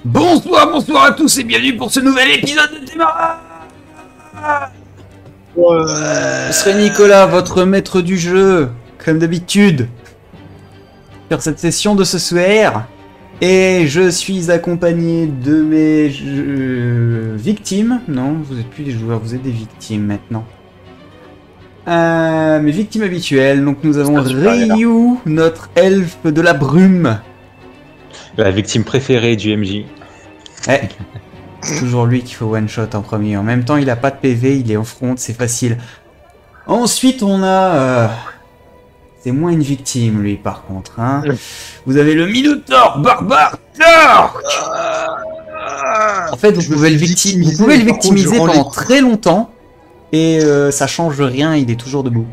Bonsoir, bonsoir à tous et bienvenue pour ce nouvel épisode de Témara. Je serai Nicolas, votre maître du jeu, comme d'habitude, sur cette session de ce soir. Et je suis accompagné de mes victimes. Non, vous n'êtes plus des joueurs, vous êtes des victimes maintenant. Mes victimes habituelles. Donc nous avons Ryu, notre elfe de la brume. La victime préférée du MJ. C'est toujours lui qu'il faut one-shot en premier. En même temps, il a pas de PV, il est en front, c'est facile. Ensuite, on a... C'est moins une victime, lui, par contre. Hein. Vous avez le Minotaur barbare Tark. En fait, vous pouvez le victimiser pendant très longtemps. Et ça change rien, il est toujours debout.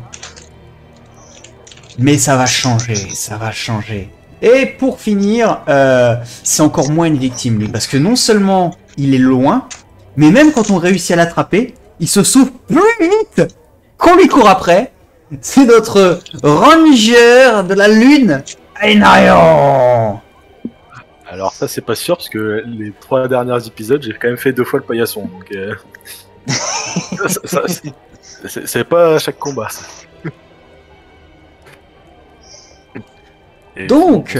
Mais ça va changer, ça va changer. Et pour finir, c'est encore moins une victime, lui. Parce que non seulement il est loin, mais même quand on réussit à l'attraper, il se sauve plus vite qu'on lui court après. C'est notre ranger de la lune, Aenarion. Alors ça c'est pas sûr, parce que les 3 derniers épisodes, j'ai quand même fait 2 fois le paillasson. Donc c'est pas à chaque combat, ça. Donc,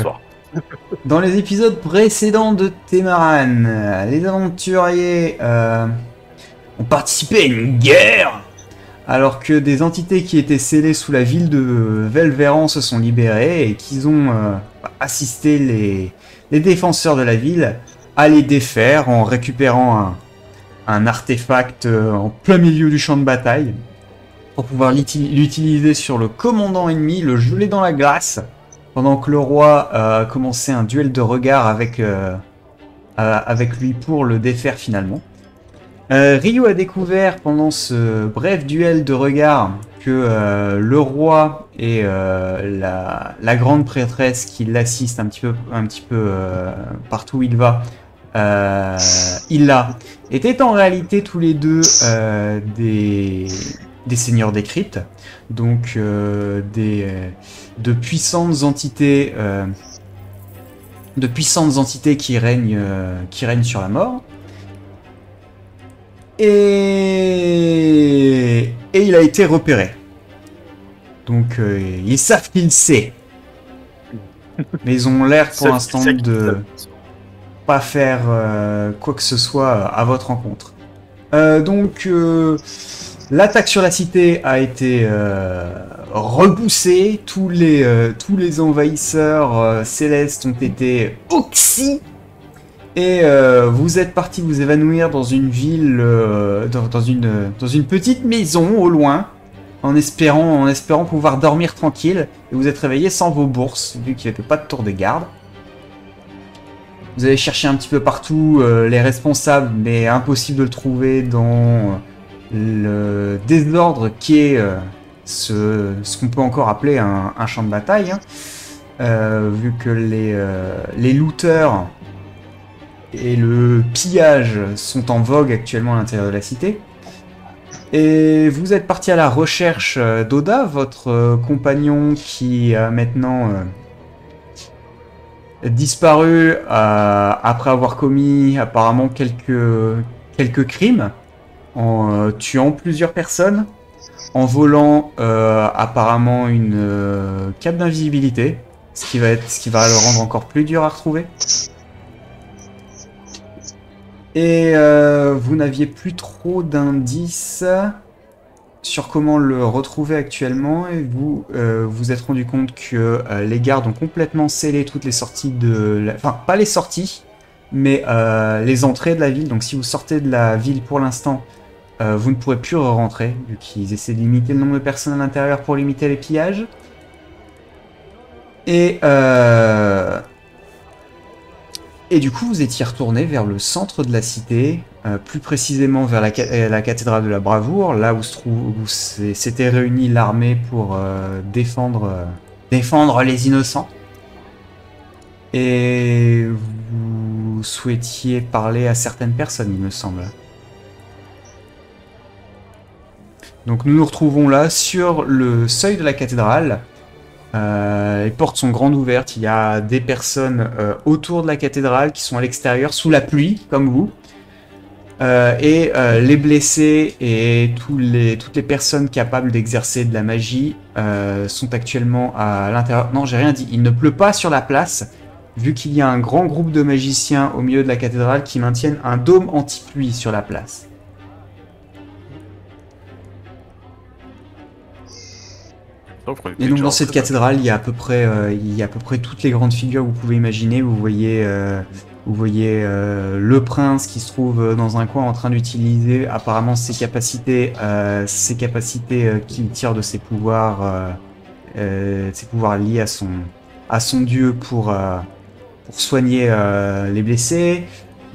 dans les épisodes précédents de Temaran, les aventuriers ont participé à une guerre, alors que des entités qui étaient scellées sous la ville de Velveran se sont libérées et qu'ils ont assisté les défenseurs de la ville à les défaire en récupérant un artefact en plein milieu du champ de bataille pour pouvoir l'utiliser sur le commandant ennemi, le geler dans la glace. Pendant que le roi commençait un duel de regard avec lui pour le défaire finalement. Ryu a découvert pendant ce bref duel de regard que le roi et la grande prêtresse qui l'assiste un petit peu partout où il va, Illa, étaient en réalité tous les deux des seigneurs des cryptes, donc de puissantes entités qui règnent sur la mort. Et il a été repéré. Donc ils savent qu'il sait. Mais ils ont l'air pour l'instant de pas faire quoi que ce soit à votre rencontre. L'attaque sur la cité a été repoussée, tous les envahisseurs célestes ont été oxy, et vous êtes parti vous évanouir dans une ville, dans une petite maison au loin, en espérant pouvoir dormir tranquille, et vous êtes réveillé sans vos bourses, vu qu'il n'y avait pas de tour de garde. Vous avez cherché un petit peu partout les responsables, mais impossible de le trouver dans le désordre qui est ce qu'on peut encore appeler un champ de bataille, hein, vu que les looters et le pillage sont en vogue actuellement à l'intérieur de la cité. Et vous êtes parti à la recherche d'Oda, votre compagnon qui a maintenant disparu après avoir commis apparemment quelques crimes, en tuant plusieurs personnes, en volant apparemment une cape d'invisibilité, ce qui va le rendre encore plus dur à retrouver. Et vous n'aviez plus trop d'indices sur comment le retrouver actuellement, et vous vous êtes rendu compte que les gardes ont complètement scellé toutes les sorties enfin, pas les sorties, mais les entrées de la ville. Donc si vous sortez de la ville pour l'instant, vous ne pourrez plus rentrer, vu qu'ils essaient de limiter le nombre de personnes à l'intérieur pour limiter les pillages. Et du coup, vous étiez retourné vers le centre de la cité, plus précisément vers la cathédrale de la Bravoure, là où s'était réunie l'armée pour défendre les innocents. Et vous souhaitiez parler à certaines personnes, il me semble. Donc nous nous retrouvons là sur le seuil de la cathédrale, Les portes sont grandes ouvertes. Il y a des personnes autour de la cathédrale qui sont à l'extérieur, sous la pluie, comme vous. Les blessés et toutes les personnes capables d'exercer de la magie sont actuellement à l'intérieur. Non, j'ai rien dit. Il ne pleut pas sur la place, vu qu'il y a un grand groupe de magiciens au milieu de la cathédrale qui maintiennent un dôme anti-pluie sur la place. Et donc dans cette cathédrale, il y a à peu près toutes les grandes figures que vous pouvez imaginer. Vous voyez le prince qui se trouve dans un coin en train d'utiliser apparemment ses capacités qu'il tire de ses pouvoirs liés à son dieu pour soigner les blessés.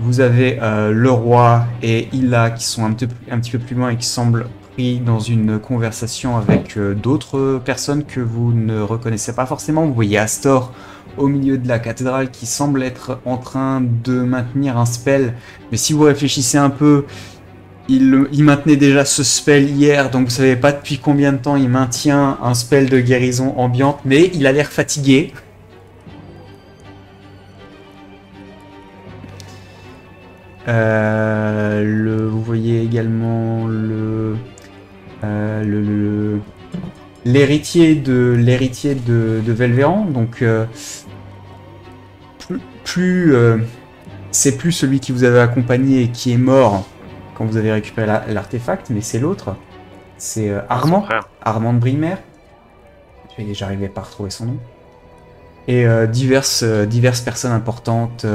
Vous avez le roi et Illa qui sont un petit peu plus loin et qui semblent pris dans une conversation avec d'autres personnes que vous ne reconnaissez pas forcément. Vous voyez Astor au milieu de la cathédrale qui semble être en train de maintenir un spell, mais si vous réfléchissez un peu, il maintenait déjà ce spell hier, donc vous savez pas depuis combien de temps il maintient un spell de guérison ambiante, mais il a l'air fatigué. Vous voyez également l'héritier de Velveran, donc c'est plus celui qui vous avait accompagné et qui est mort quand vous avez récupéré l'artefact, mais c'est l'autre. C'est Armand de Brimer. J'arrivais pas à retrouver son nom. Et diverses personnes importantes,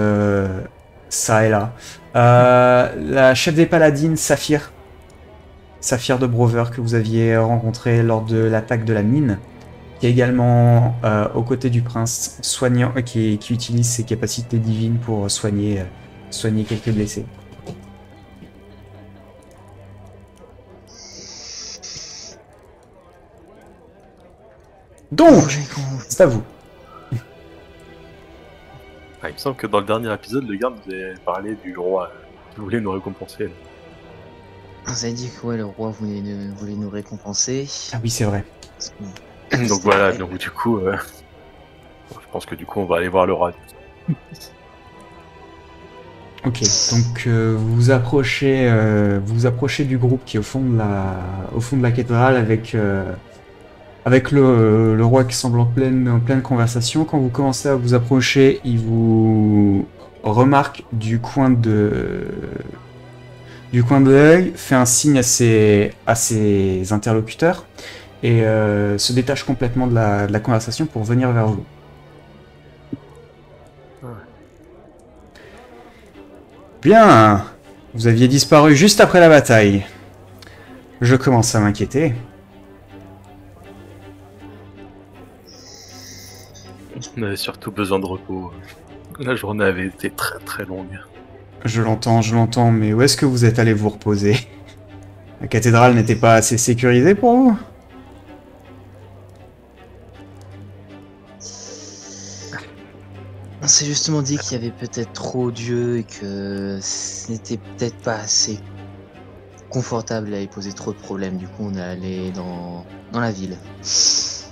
ça et là. La chef des paladines, Saphir de Brover, que vous aviez rencontré lors de l'attaque de la mine, qui est également aux côtés du prince, soignant, qui utilise ses capacités divines pour soigner quelques blessés. Donc, c'est à vous. Il me semble que dans le dernier épisode, le garde nous avait parlé du roi qui voulait nous récompenser. Vous avez dit que le roi voulait nous récompenser. Ah oui, c'est vrai. Donc voilà, donc du coup, je pense que du coup on va aller voir le roi. Ok, donc vous vous approchez du groupe qui est au fond de la cathédrale avec le roi qui semble en pleine conversation. Quand vous commencez à vous approcher, il vous remarque du coin de l'œil, fait un signe à ses interlocuteurs et se détache complètement de la conversation pour venir vers vous. Bien, vous aviez disparu juste après la bataille. Je commence à m'inquiéter. On avait surtout besoin de repos. La journée avait été très très longue. Je l'entends, mais où est-ce que vous êtes allé vous reposer? La cathédrale n'était pas assez sécurisée pour vous? On s'est justement dit qu'il y avait peut-être trop d'yeux et que ce n'était peut-être pas assez confortable à y poser trop de problèmes. Du coup, on est allé dans la ville. Ce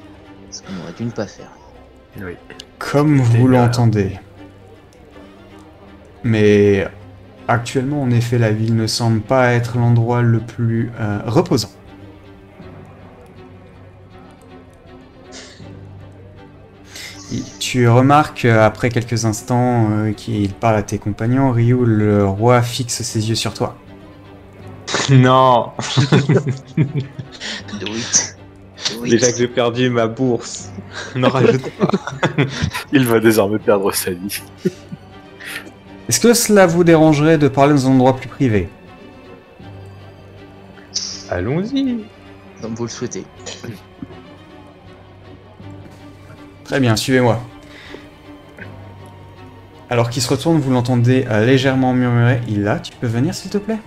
qu'on aurait dû ne pas faire. Oui. Comme vous l'entendez. Mais actuellement, en effet, la ville ne semble pas être l'endroit le plus reposant. Tu remarques, après quelques instants qu'il parle à tes compagnons, Ryu, le roi fixe ses yeux sur toi. Non. Do it. Déjà que j'ai perdu ma bourse, n'en rajoute pas. Il va désormais perdre sa vie. Est-ce que cela vous dérangerait de parler dans un endroit plus privé? Allons-y. Comme vous le souhaitez. Très bien, suivez-moi. Alors qu'il se retourne, vous l'entendez légèrement murmurer. Illa, tu peux venir s'il te plaît?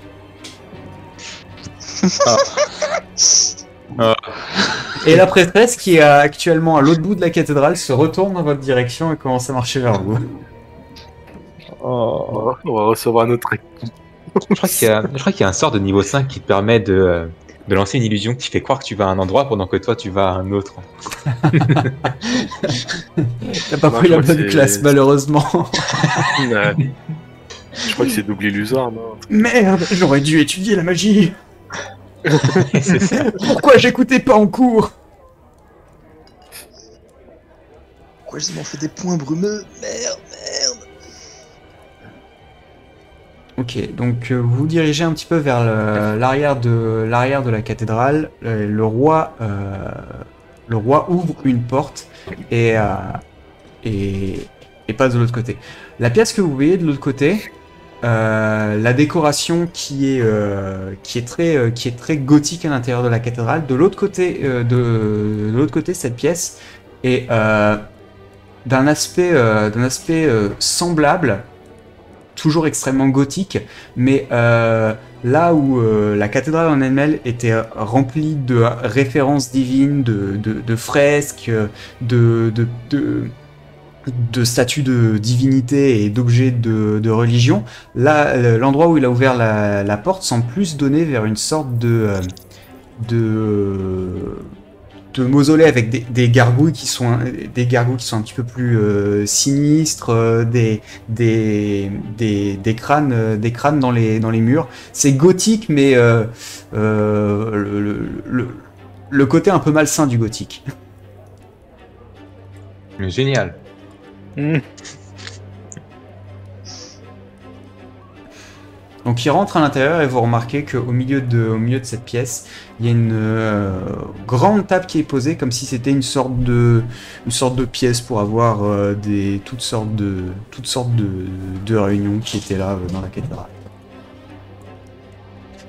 Et la prêtresse qui est actuellement à l'autre bout de la cathédrale se retourne dans votre direction et commence à marcher vers vous. On va recevoir notre équipe. Je crois qu'il y a un sort de niveau 5 qui te permet de de lancer une illusion qui fait croire que tu vas à un endroit pendant que toi tu vas à un autre. T'as pas pris je la crois que bonne c'est- classe, malheureusement. Ouais. Je crois que c'est double illusoire, non? Merde, j'aurais dû étudier la magie. C'est ça. Pourquoi j'écoutais pas en cours? Pourquoi je m'en fais des points brumeux? Merde. Ok, donc vous vous dirigez un petit peu vers l'arrière de la cathédrale. Le roi ouvre une porte et passe de l'autre côté. La pièce que vous voyez de l'autre côté, la décoration qui est très gothique à l'intérieur de la cathédrale. De l'autre côté, de l'autre côté, cette pièce est d'un aspect semblable. Toujours extrêmement gothique, mais là où la cathédrale en elle-même était remplie de références divines, de fresques, de statues de divinité et d'objets de religion, là, l'endroit où il a ouvert la porte semble plus donner vers une sorte de mausolée avec des gargouilles qui sont un petit peu plus sinistres, des crânes dans les murs. C'est gothique, mais le côté un peu malsain du gothique. Génial. Donc il rentre à l'intérieur et vous remarquez qu'au milieu de cette pièce, il y a une grande table qui est posée comme si c'était une sorte de pièce pour avoir toutes sortes de réunions qui étaient là dans la cathédrale.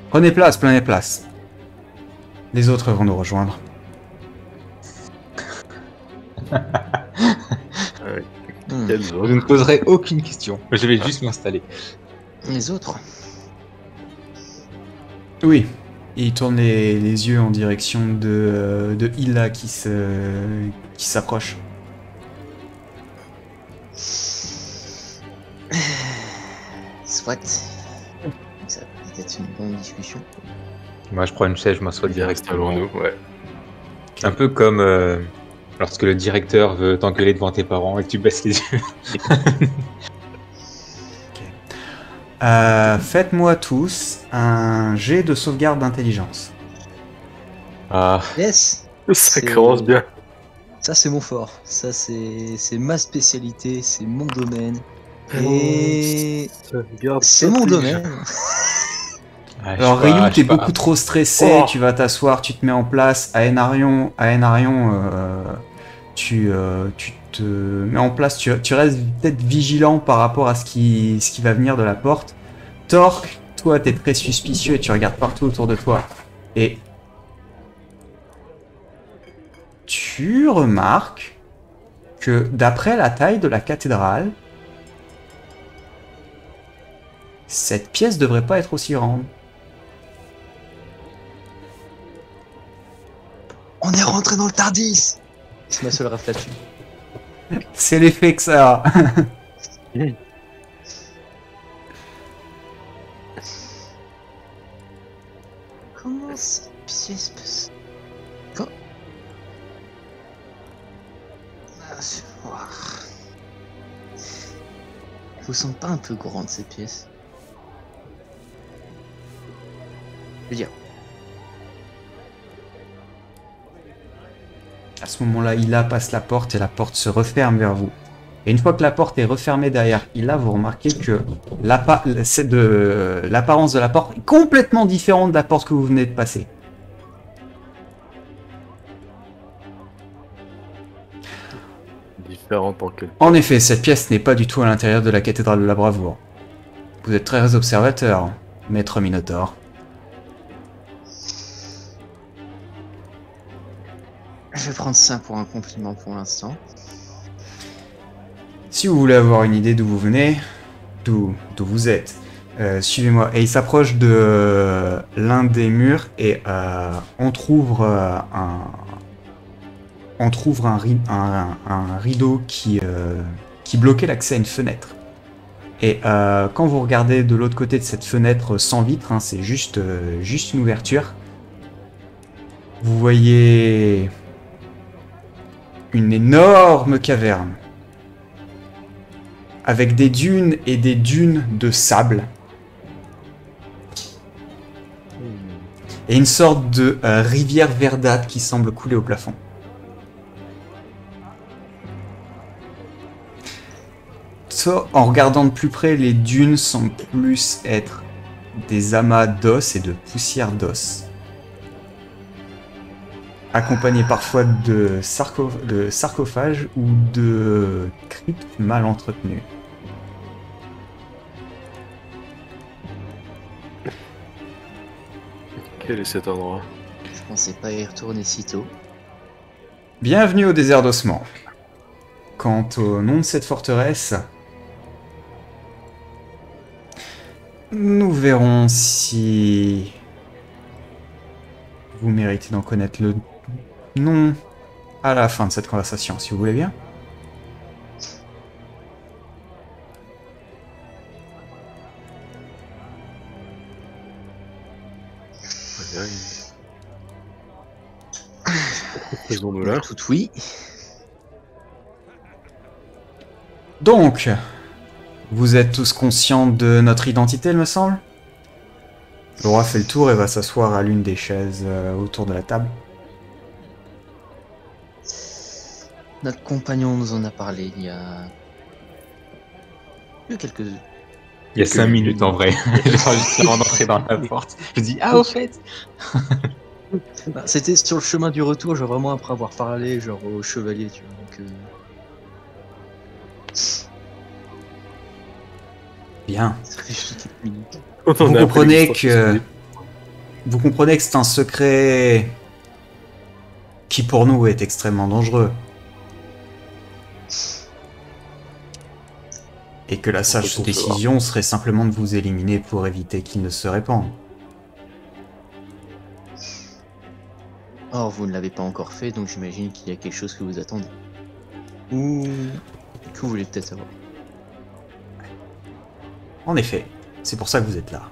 Prenez place. Les autres vont nous rejoindre. Quels Je autres? ne poserai aucune question. Je vais juste m'installer. Les autres? Oui. Et il tourne les yeux en direction de Hilla qui s'approche. Soit. Ça peut être une bonne discussion. Moi, je prends une chaise, je m'assois directement. Installons-nous, ouais. Un peu comme lorsque le directeur veut t'engueuler devant tes parents et que tu baisses les yeux. Faites-moi tous un jet de sauvegarde d'intelligence. Ah, Yes! Ça C'est- commence bien. Ça, c'est mon fort. Ça, c'est ma spécialité, c'est mon domaine. Et Sauvegarde c'est mon intelligence. domaine. Alors je sais pas, Ryu, je sais t'es pas. beaucoup trop stressé, Oh. tu vas t'asseoir, tu te mets en place. Aenarion, tu te mets en place, tu restes peut-être vigilant par rapport à ce qui va venir de la porte. Torque, toi t'es très suspicieux et tu regardes partout autour de toi. Et tu remarques que d'après la taille de la cathédrale, cette pièce devrait pas être aussi grande. On est rentré dans le Tardis. C'est ma seule ref là-dessus. C'est l'effet que ça a. Comment cette pièce peut se... Elles vous semblent pas un peu grandes ces pièces? Je veux dire, À ce moment-là, Hilla passe la porte et la porte se referme vers vous. Et une fois que la porte est refermée derrière Hilla, vous remarquez que l'apparence de la porte est complètement différente de la porte que vous venez de passer. Différente en quel... En effet, cette pièce n'est pas du tout à l'intérieur de la cathédrale de la Bravoure. Vous êtes très observateur, maître Minotaure. je vais prendre ça pour un compliment pour l'instant. Si vous voulez avoir une idée d'où vous venez, d'où vous êtes, suivez-moi. Et il s'approche de l'un des murs et entrouvre un rideau qui bloquait l'accès à une fenêtre. Et quand vous regardez de l'autre côté de cette fenêtre sans vitre, hein, c'est juste une ouverture, Vous voyez une énorme caverne avec des dunes et des dunes de sable et une sorte de rivière verdâtre qui semble couler au plafond. En regardant de plus près, les dunes semblent plus être des amas d'os et de poussière d'os, accompagnés parfois de sarcophages ou de cryptes mal entretenues. Quel est cet endroit? Je pensais pas y retourner si tôt. Bienvenue au désert d'Ossement. Quant au nom de cette forteresse, nous verrons si vous méritez d'en connaître le nom à la fin de cette conversation, si vous voulez bien. Faisons-nous là. Tout oui. Donc, vous êtes tous conscients de notre identité, il me semble. Le roi fait le tour et va s'asseoir à l'une des chaises autour de la table. Notre compagnon nous en a parlé il y a quelques... Il y a 5 minutes en vrai. Genre juste avant d'entrer dans la porte. Je dis ah au fait. Bah, c'était sur le chemin du retour, genre vraiment après avoir parlé, genre au chevalier, tu vois. Donc, Bien. ça fait juste quelques minutes. On Vous a comprenez appris que... l'histoire Vous comprenez que c'est un secret qui pour nous est extrêmement dangereux. Et que la sage peut décision serait simplement de vous éliminer pour éviter qu'il ne se répande. Or, vous ne l'avez pas encore fait, donc j'imagine qu'il y a quelque chose que vous attendez. Ou que vous voulez peut-être savoir. En effet, c'est pour ça que vous êtes là.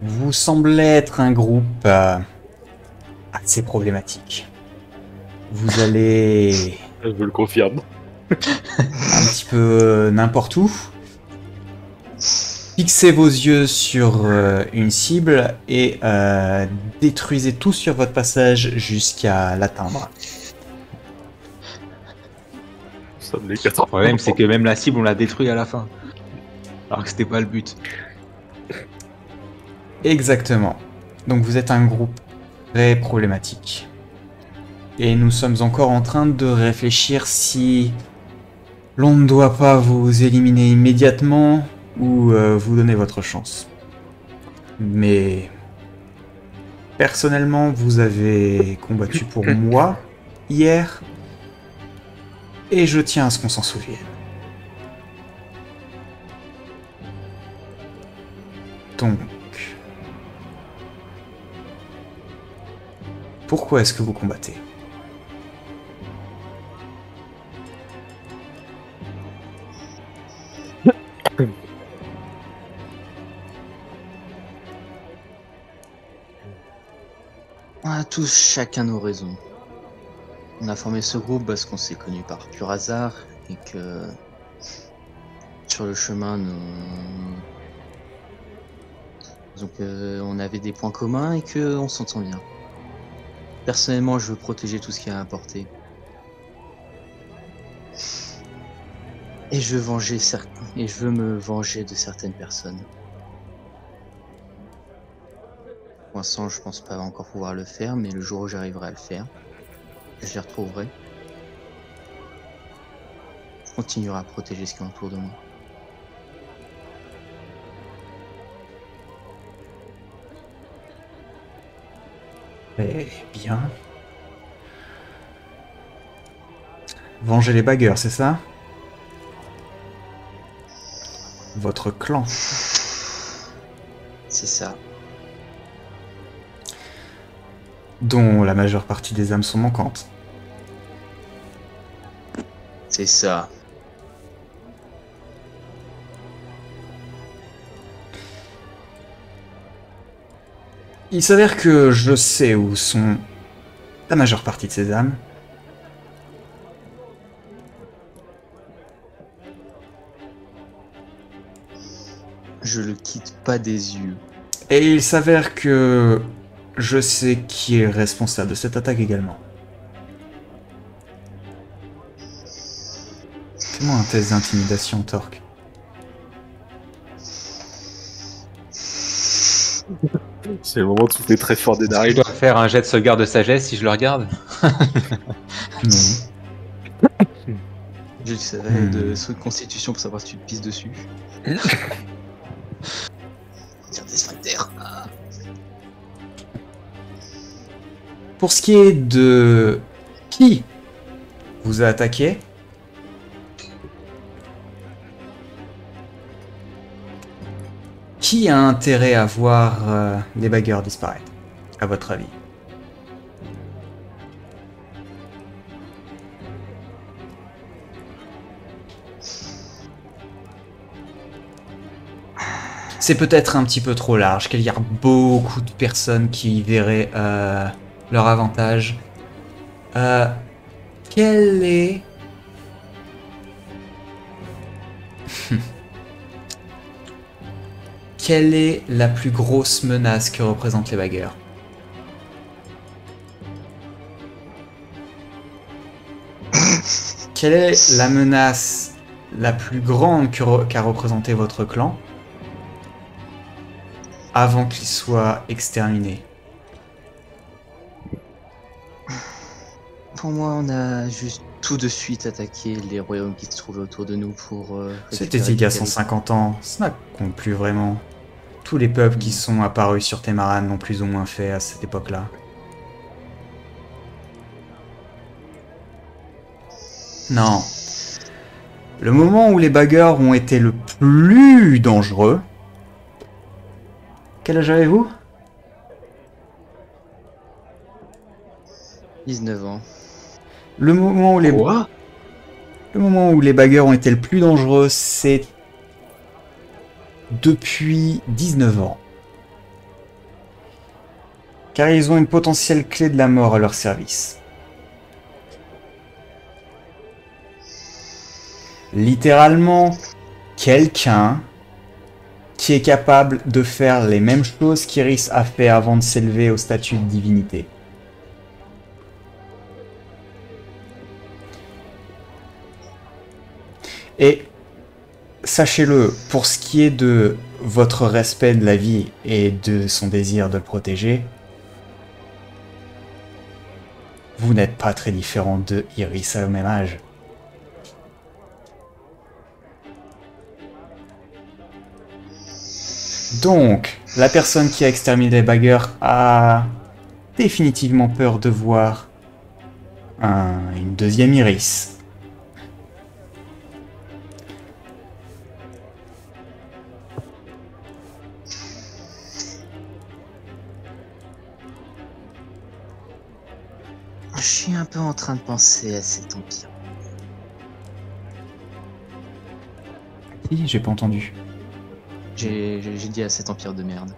Vous semblez être un groupe assez problématique. Vous allez Je le confirme. un petit peu n'importe où. Fixez vos yeux sur une cible et détruisez tout sur votre passage jusqu'à l'atteindre. Ça me les Le problème, c'est que même la cible, on l'a détruit à la fin. Alors que c'était pas le but. Exactement. Donc vous êtes un groupe très problématique. Et nous sommes encore en train de réfléchir si l'on ne doit pas vous éliminer immédiatement ou vous donner votre chance. Mais personnellement, vous avez combattu pour moi hier et je tiens à ce qu'on s'en souvienne. Donc, pourquoi est-ce que vous combattez ? On a tous chacun nos raisons. On a formé ce groupe parce qu'on s'est connus par pur hasard et que sur le chemin, donc, on avait des points communs et qu'on s'entend bien. Personnellement, je veux protéger tout ce qui a apporté. Et je veux me venger de certaines personnes. Pour l'instant, je pense pas encore pouvoir le faire, mais le jour où j'arriverai à le faire, je les retrouverai. Je continuerai à protéger ce qui est autour de moi. Eh bien... Venger les bagueurs, c'est ça ? Votre clan. C'est ça. Dont la majeure partie des âmes sont manquantes. C'est ça. Il s'avère que je sais où sont la majeure partie de ces âmes. Je le quitte pas des yeux. Et il s'avère que je sais qui est responsable de cette attaque également. Fais-moi un test d'intimidation, Torque. C'est le moment de souffler très fort des Est-ce que je narines. dois faire un jet de sauvegarde de sagesse si je le regarde? Non. J'essaierai de trucs de constitution pour savoir si tu te pisses dessus. Tire des sphincters. Pour ce qui est de qui vous a attaqué, qui a intérêt à voir les bagueurs disparaître, à votre avis? C'est peut-être un petit peu trop large, qu'il y a beaucoup de personnes qui y verraient leur avantage. Quelle est... Quelle est la plus grosse menace que représentent les bagueurs? Quelle est la menace la plus grande qu'a représenté votre clan avant qu'il soit exterminé? Pour moi, on a juste tout de suite attaqué les royaumes qui se trouvaient autour de nous pour... C'était il y a 150 ans, ça ne compte plus vraiment. Tous les peuples qui sont apparus sur Temaran l'ont plus ou moins fait à cette époque-là. Non. Le moment où les bagueurs ont été le plus dangereux... Quel âge avez-vous? 19 ans. Le moment où les... Quoi? Le moment où les bagueurs ont été le plus dangereux, c'est depuis 19 ans. Car ils ont une potentielle clé de la mort à leur service. Littéralement, quelqu'un qui est capable de faire les mêmes choses qu'Iris a fait avant de s'élever au statut de divinité. Et sachez-le, pour ce qui est de votre respect de la vie et de son désir de le protéger, vous n'êtes pas très différent de Iris à le même âge. Donc, la personne qui a exterminé les bagueurs a définitivement peur de voir une deuxième Iris. Je suis un peu en train de penser à cet empire. Si, j'ai pas entendu. J'ai dit à cet empire de merde.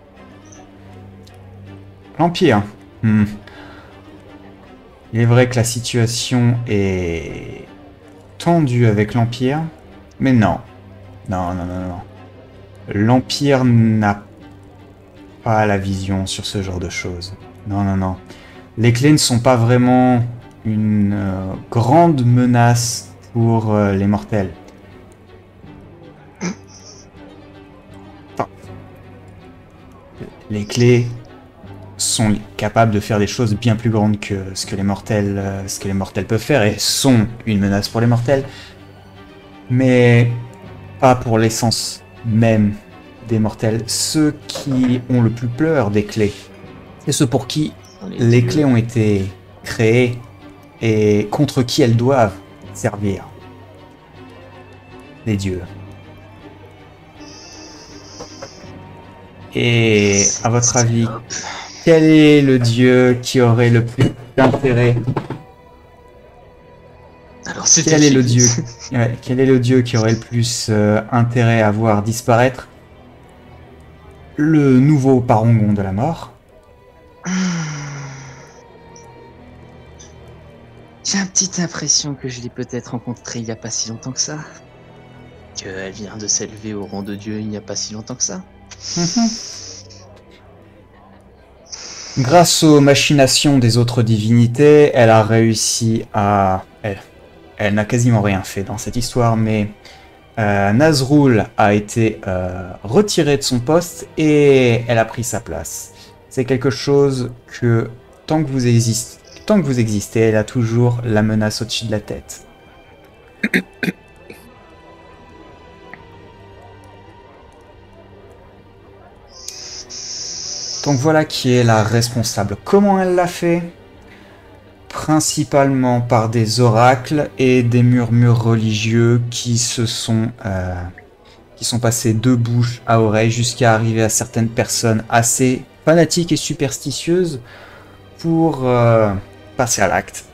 L'Empire. Il est vrai que la situation est tendue avec l'Empire, mais non. Non. L'Empire n'a pas la vision sur ce genre de choses. Non. Les clés ne sont pas vraiment une grande menace pour les mortels. Enfin, les clés sont capables de faire des choses bien plus grandes que ce que les mortels peuvent faire et sont une menace pour les mortels, mais pas pour l'essence même des mortels. Ceux qui ont le plus peur des clés, c'est ceux pour qui les clés ont été créées et contre qui elles doivent servir. Les dieux. Et à votre avis, quel est le dieu qui aurait le plus d'intérêt? Alors, Quel est le dieu Quel est le dieu qui aurait le plus intérêt à voir disparaître le nouveau parangon de la mort, J'ai une petite impression que je l'ai peut-être rencontrée il n'y a pas si longtemps que ça. Qu'elle vient de s'élever au rang de Dieu il n'y a pas si longtemps que ça. Grâce aux machinations des autres divinités, elle a réussi à... Elle n'a quasiment rien fait dans cette histoire, mais Nazrul a été retiré de son poste et elle a pris sa place. C'est quelque chose que, tant que vous existez, elle a toujours la menace au-dessus de la tête. Donc voilà qui est la responsable. Comment elle l'a fait ? Principalement par des oracles et des murmures religieux qui sont passés de bouche à oreille jusqu'à arriver à certaines personnes assez fanatiques et superstitieuses pour passer à l'acte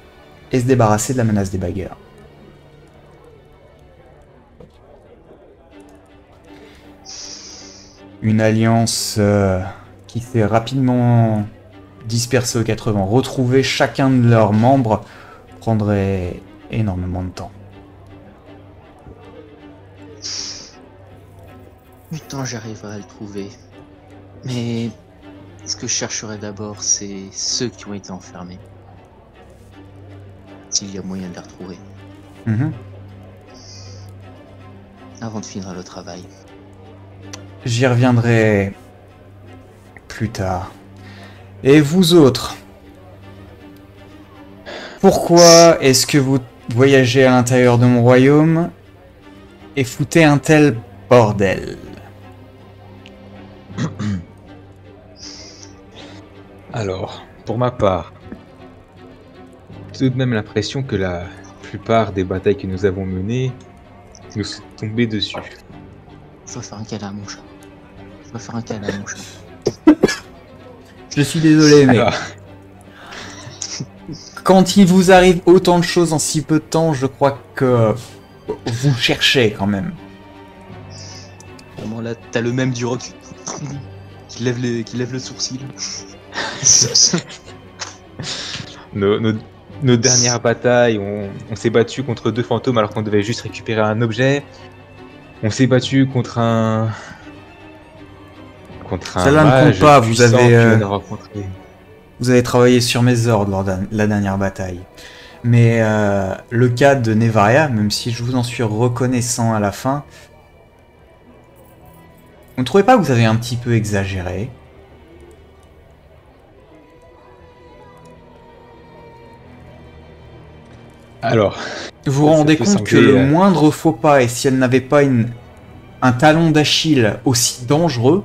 et se débarrasser de la menace des bagarres. Une alliance qui s'est rapidement dispersée aux quatre vents. Retrouver chacun de leurs membres prendrait énormément de temps. Du temps, j'arriverai à le trouver. Mais ce que je chercherai d'abord, c'est ceux qui ont été enfermés. S'il y a moyen de les retrouver. Avant de finir le travail. J'y reviendrai plus tard. Et vous autres, pourquoi est-ce que vous voyagez à l'intérieur de mon royaume et foutez un tel bordel ? Alors, pour ma part, j'ai tout de même l'impression que la plupart des batailles que nous avons menées nous sont tombées dessus. Je dois faire un câlin à mon chat. Je suis désolé, mais Alors, quand il vous arrive autant de choses en si peu de temps, je crois que vous cherchez quand même. Vraiment là, t'as le même du rock qui lève le sourcil. nos dernières batailles, on s'est battu contre 2 fantômes alors qu'on devait juste récupérer un objet. On s'est battu contre un Celle-là ne mage compte pas, puissant que l'on a rencontré. vous avez travaillé sur mes ordres lors de la dernière bataille. Mais le cas de Nevaria, même si je vous en suis reconnaissant à la fin, vous ne trouvez pas que vous avez un petit peu exagéré ? Alors, Vous vous Ça rendez peut compte que sembler, le moindre faux pas, et si elle n'avait pas un talon d'Achille aussi dangereux,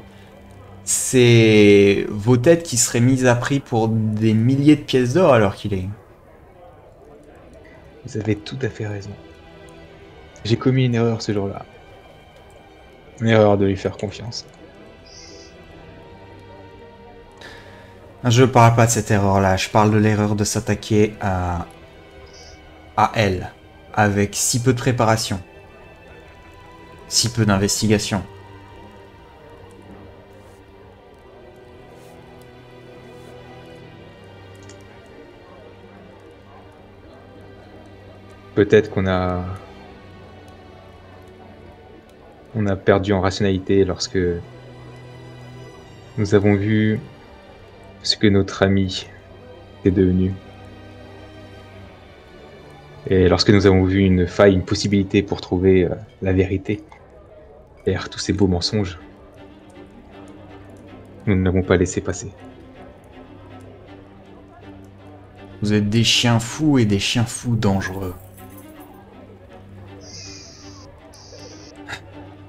c'est vos têtes qui seraient mises à prix pour des milliers de pièces d'or alors qu'il est. vous avez tout à fait raison. J'ai commis une erreur ce jour-là. Une erreur de lui faire confiance. Je parle pas de cette erreur-là, je parle de l'erreur de s'attaquer à elle, avec si peu de préparation, si peu d'investigation. Peut-être qu'on a perdu en rationalité lorsque nous avons vu ce que notre ami est devenu. Et lorsque nous avons vu une faille, une possibilité pour trouver la vérité derrière tous ces beaux mensonges, nous ne l'avons pas laissé passer. Vous êtes des chiens fous et des chiens fous dangereux.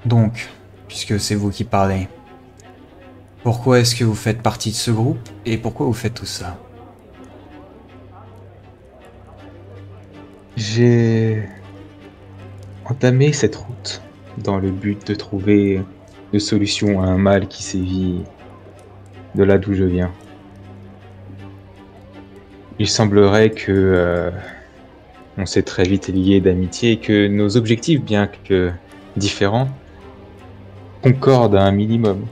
Donc, puisque c'est vous qui parlez, pourquoi est-ce que vous faites partie de ce groupe et pourquoi vous faites tout ça ? J'ai entamé cette route dans le but de trouver de solutions à un mal qui sévit de là d'où je viens. Il semblerait que on s'est très vite liés d'amitié et que nos objectifs, bien que différents, concordent à un minimum.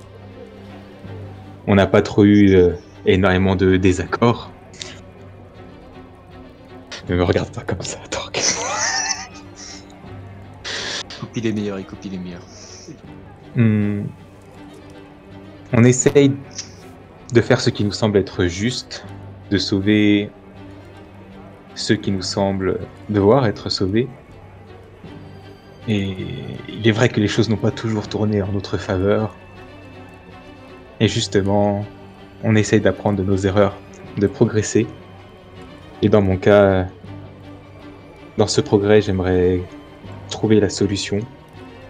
On n'a pas trop eu énormément de désaccords. Ne me regarde pas comme ça, Torque. Copie les meilleurs, il copie les meilleurs. On essaye de faire ce qui nous semble être juste, de sauver ceux qui nous semblent devoir être sauvés. Et il est vrai que les choses n'ont pas toujours tourné en notre faveur. Et justement, on essaye d'apprendre de nos erreurs, de progresser. Et dans mon cas, dans ce progrès, j'aimerais trouver la solution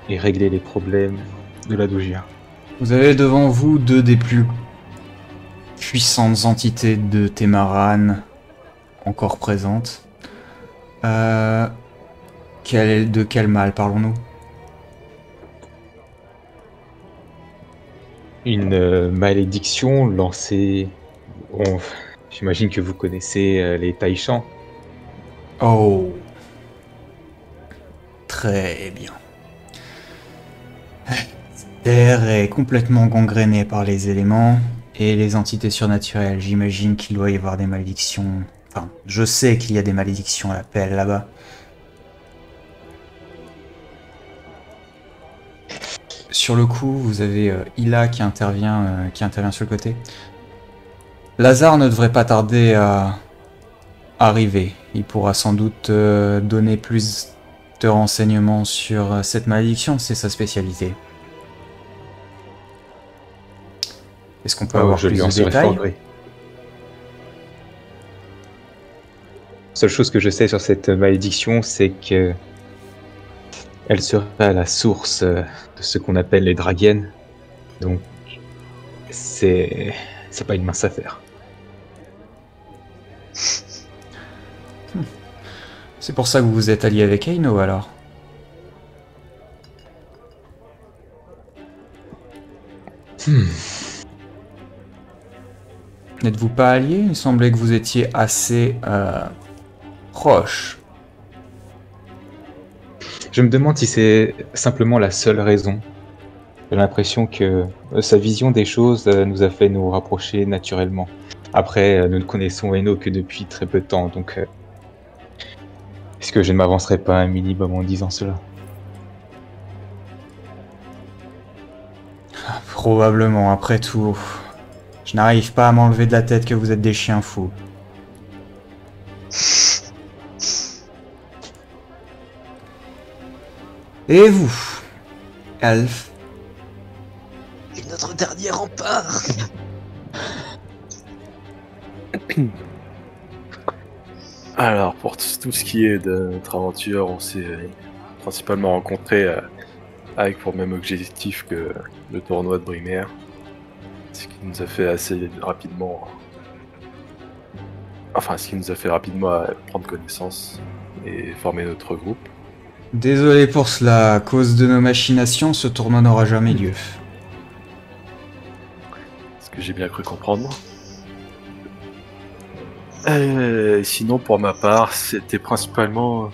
et régler les problèmes de la Dogia. Vous avez devant vous deux des plus puissantes entités de Temaran encore présentes. De quel mal parlons-nous? Une malédiction lancée... Bon, j'imagine que vous connaissez les Taïchans. Oh. Très bien. Cette terre est complètement gangrénée par les éléments et les entités surnaturelles. J'imagine qu'il doit y avoir des malédictions. Enfin, je sais qu'il y a des malédictions à la pelle là-bas. Sur le coup, vous avez Ila qui intervient sur le côté. Lazare ne devrait pas tarder à arriver. Il pourra sans doute donner plus de renseignements sur cette malédiction, c'est sa spécialité. Est-ce qu'on peut avoir je plus lui en de serai détails? fort gré. Seule chose que je sais sur cette malédiction, c'est que elle serait à la source de ce qu'on appelle les dragiennes. Donc, c'est pas une mince affaire. C'est pour ça que vous vous êtes allié avec Eino alors? N'êtes-vous pas allié? Il semblait que vous étiez assez proche. Je me demande si c'est simplement la seule raison. J'ai l'impression que sa vision des choses nous a fait nous rapprocher naturellement. Après, nous ne connaissons Eno que depuis très peu de temps, donc est-ce que je ne m'avancerai pas un minimum en disant cela? Probablement, après tout. Je n'arrive pas à m'enlever de la tête que vous êtes des chiens fous. Et vous, Elf? Et notre dernier rempart. Alors, pour tout ce qui est de notre aventure, on s'est principalement rencontrés avec pour même objectif que le tournoi de Brimaire. Ce qui nous a fait assez rapidement... Enfin, ce qui nous a fait rapidement prendre connaissance et former notre groupe. Désolé pour cela, à cause de nos machinations, ce tournoi n'aura jamais lieu. Ce que j'ai bien cru comprendre. Sinon, pour ma part, c'était principalement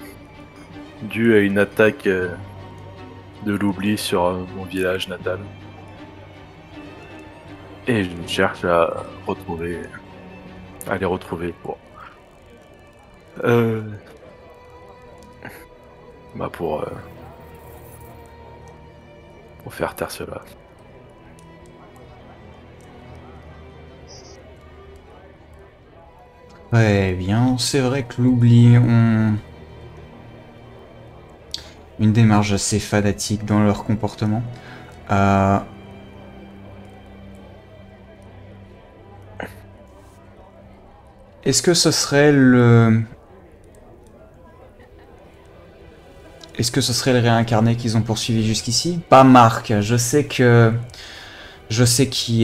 dû à une attaque de l'oubli sur mon village natal. Et je cherche à les retrouver pour faire taire cela. Très bien, c'est vrai que l'oubli ont une démarche assez fanatique dans leur comportement. Est-ce que ce serait le... Est-ce que ce serait le réincarné qu'ils ont poursuivi jusqu'ici? Pas Marc, je sais qui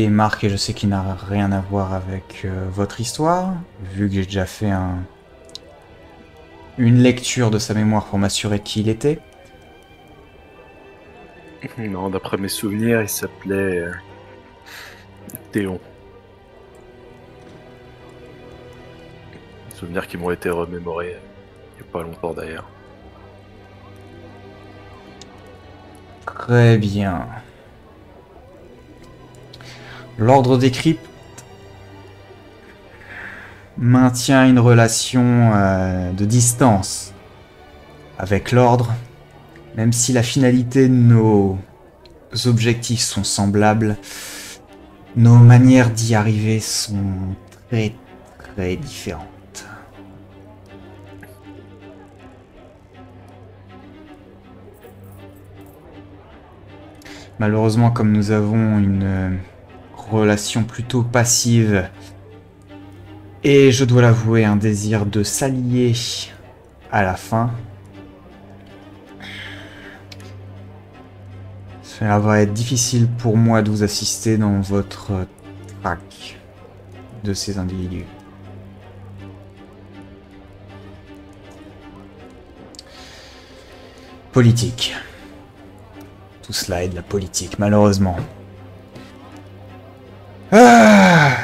est Marc et je sais qu'il n'a rien à voir avec votre histoire, vu que j'ai déjà fait une lecture de sa mémoire pour m'assurer qui il était. Non, d'après mes souvenirs, il s'appelait Théon. Des souvenirs qui m'ont été remémorés il n'y a pas longtemps d'ailleurs. Très bien. L'ordre des cryptes. maintient une relation de distance avec l'ordre, même si la finalité de nos objectifs sont semblables, nos manières d'y arriver sont très très différentes. Malheureusement, comme nous avons une relation plutôt passive et je dois l'avouer, un désir de s'allier à la fin, cela va être difficile pour moi de vous assister dans votre traque de ces individus. Politique. Tout cela est de la politique, malheureusement. Ah!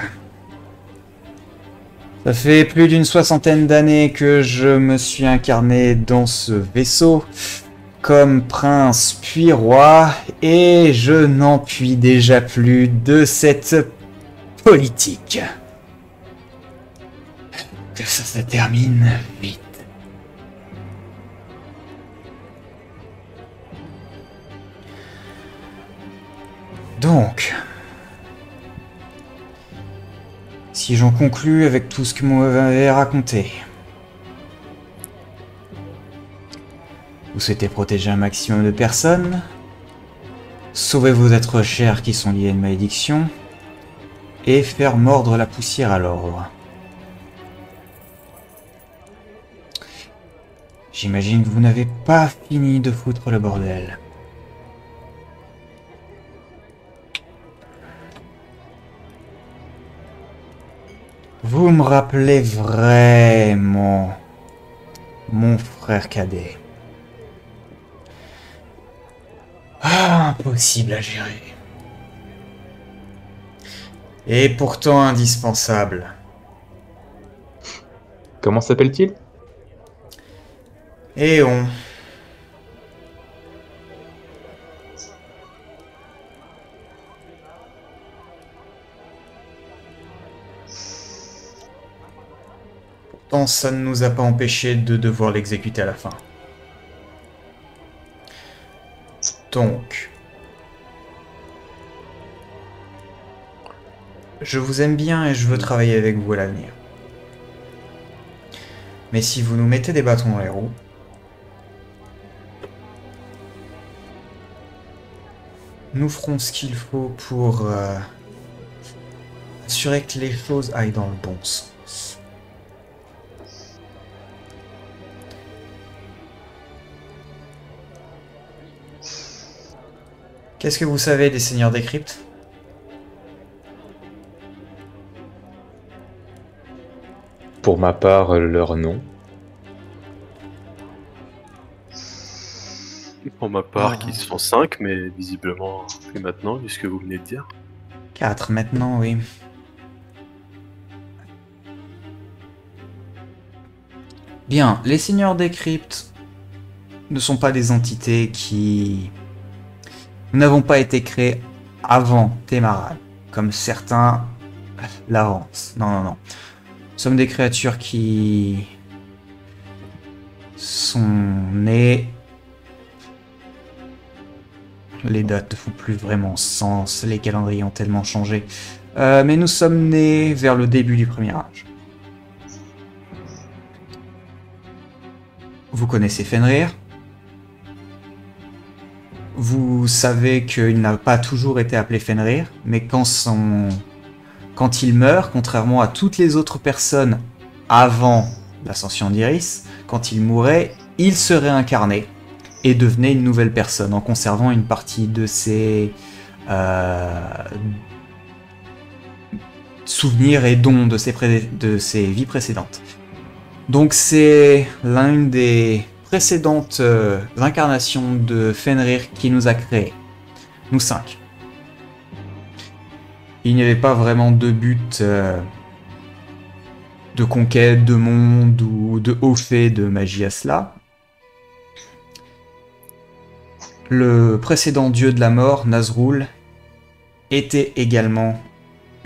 Ça fait plus d'une 60aine d'années que je me suis incarné dans ce vaisseau comme prince puis roi et je n'en puis déjà plus de cette politique. Que ça se termine vite. Donc, si j'en conclus avec tout ce que vous m'avez raconté, vous souhaitez protéger un maximum de personnes, sauver vos êtres chers qui sont liés à une malédiction, et faire mordre la poussière à l'ordre. J'imagine que vous n'avez pas fini de foutre le bordel. Vous me rappelez vraiment mon frère cadet. Ah, impossible à gérer. Et pourtant indispensable. Comment s'appelle-t-il? Éon. Pourtant, ça ne nous a pas empêché de devoir l'exécuter à la fin. Donc, je vous aime bien et je veux travailler avec vous à l'avenir. Mais si vous nous mettez des bâtons dans les roues, nous ferons ce qu'il faut pour assurer que les choses aillent dans le bon sens. Qu'est-ce que vous savez des Seigneurs des Cryptes? Pour ma part, leur nom. Pour ma part, qui sont 5, mais visiblement plus maintenant, vu ce que vous venez de dire. 4 maintenant, oui. Bien, les Seigneurs des Cryptes ne sont pas des entités qui... Nous n'avons pas été créés avant Temaran, comme certains l'avancent. Non, non, non. Nous sommes des créatures qui sont nées... Les dates ne font plus vraiment sens, les calendriers ont tellement changé. Mais nous sommes nés vers le début du Premier Âge. Vous connaissez Fenrir. Vous savez qu'il n'a pas toujours été appelé Fenrir, mais quand il meurt, contrairement à toutes les autres personnes avant l'ascension d'Iris, quand il mourait, il se réincarnait et devenait une nouvelle personne en conservant une partie de ses souvenirs et dons de ses vies précédentes. Donc c'est l'une des précédentes incarnations de Fenrir qui nous a créés, nous 5. Il n'y avait pas vraiment de but de conquête de monde ou de haut fait de magie à cela. Le précédent dieu de la mort, Nazrul, était également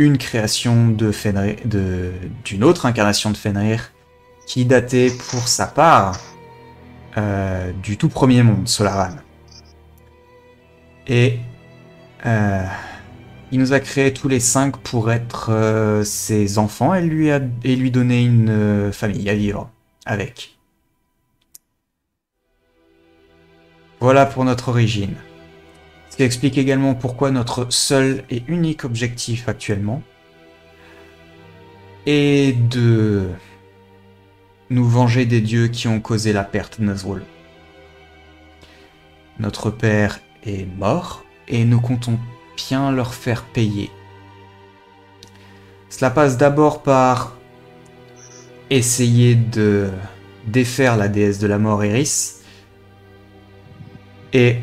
une création de Fenrir, d'une autre incarnation de Fenrir, qui datait pour sa part du tout premier monde, Solaran. Et il nous a créés tous les 5 pour être ses enfants et lui donner une famille à vivre avec. Voilà pour notre origine. Ce qui explique également pourquoi notre seul et unique objectif actuellement est de nous venger des dieux qui ont causé la perte de Nazrul. Notre père est mort et nous comptons bien leur faire payer. Cela passe d'abord par essayer de défaire la déesse de la mort Eris et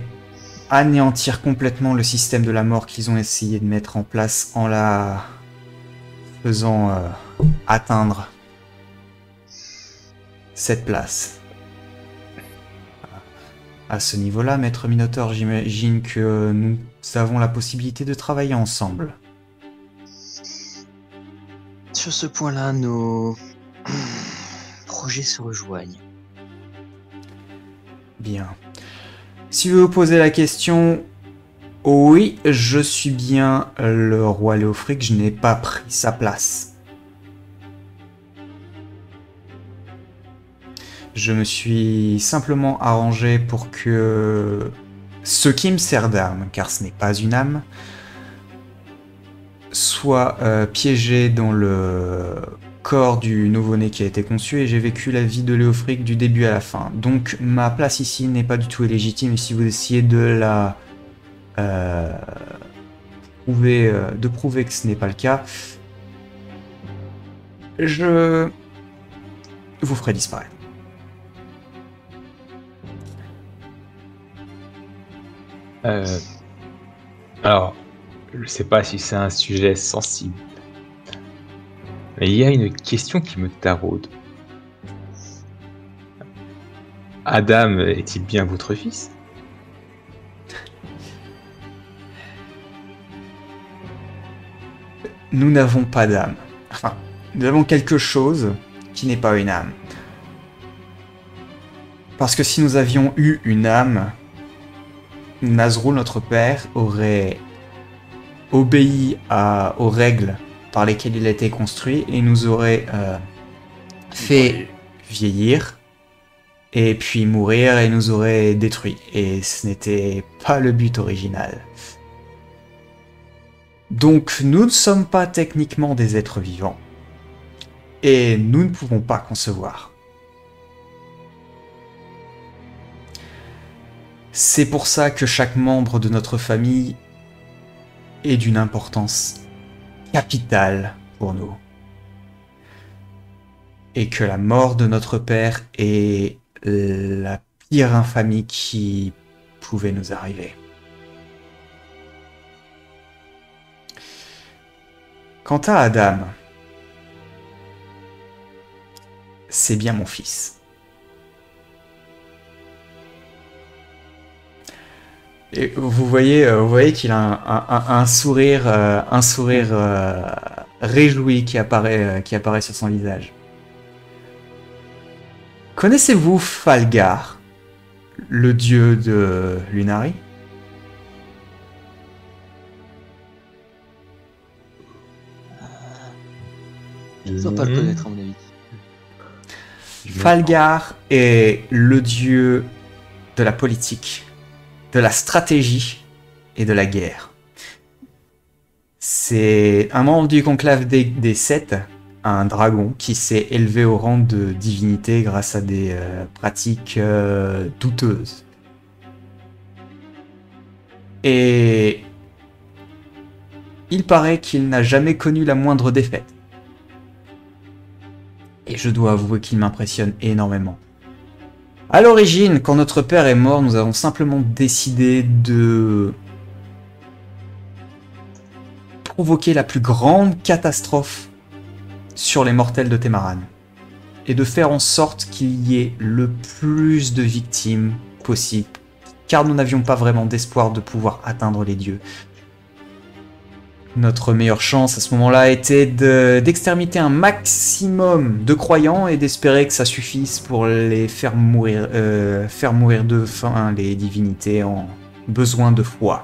anéantir complètement le système de la mort qu'ils ont essayé de mettre en place en la faisant atteindre cette place. À ce niveau-là, Maître Minotaur, j'imagine que nous avons la possibilité de travailler ensemble. Sur ce point-là, nos projets se rejoignent. Bien. Si vous vous posez la question, oui, je suis bien le roi Léofric, je n'ai pas pris sa place. Je me suis simplement arrangé pour que ce qui me sert d'arme, car ce n'est pas une âme, soit piégé dans le corps du nouveau-né qui a été conçu, et j'ai vécu la vie de Léofric du début à la fin. Donc ma place ici n'est pas du tout illégitime, et si vous essayez de la prouver que ce n'est pas le cas, je vous ferai disparaître. Alors, je sais pas si c'est un sujet sensible, mais il y a une question qui me taraude. Adam est-il bien votre fils? Nous n'avons pas d'âme. Enfin, nous avons quelque chose qui n'est pas une âme. Parce que si nous avions eu une âme, Nazrul, notre père, aurait obéi aux règles par lesquelles il a été construit et nous aurait fait vieillir et puis mourir et nous aurait détruits. Et ce n'était pas le but original. Donc nous ne sommes pas techniquement des êtres vivants et nous ne pouvons pas concevoir. C'est pour ça que chaque membre de notre famille est d'une importance capitale pour nous. Et que la mort de notre père est la pire infamie qui pouvait nous arriver. Quant à Adam, c'est bien mon fils. Et vous voyez qu'il a un sourire réjoui qui apparaît sur son visage. Connaissez-vous Falgar, le dieu de Lunari? Je ne dois pas le connaître à mon avis. Falgar est le dieu de la politique, de la stratégie et de la guerre. C'est un membre du conclave des Sept, un dragon qui s'est élevé au rang de divinité grâce à des pratiques douteuses. Et il paraît qu'il n'a jamais connu la moindre défaite. Et je dois avouer qu'il m'impressionne énormément. À l'origine, quand notre père est mort, nous avons simplement décidé de provoquer la plus grande catastrophe sur les mortels de Temaran. Et de faire en sorte qu'il y ait le plus de victimes possible. Car nous n'avions pas vraiment d'espoir de pouvoir atteindre les dieux. Notre meilleure chance à ce moment-là était d'exterminer un maximum de croyants et d'espérer que ça suffise pour les faire mourir de faim les divinités en besoin de foi.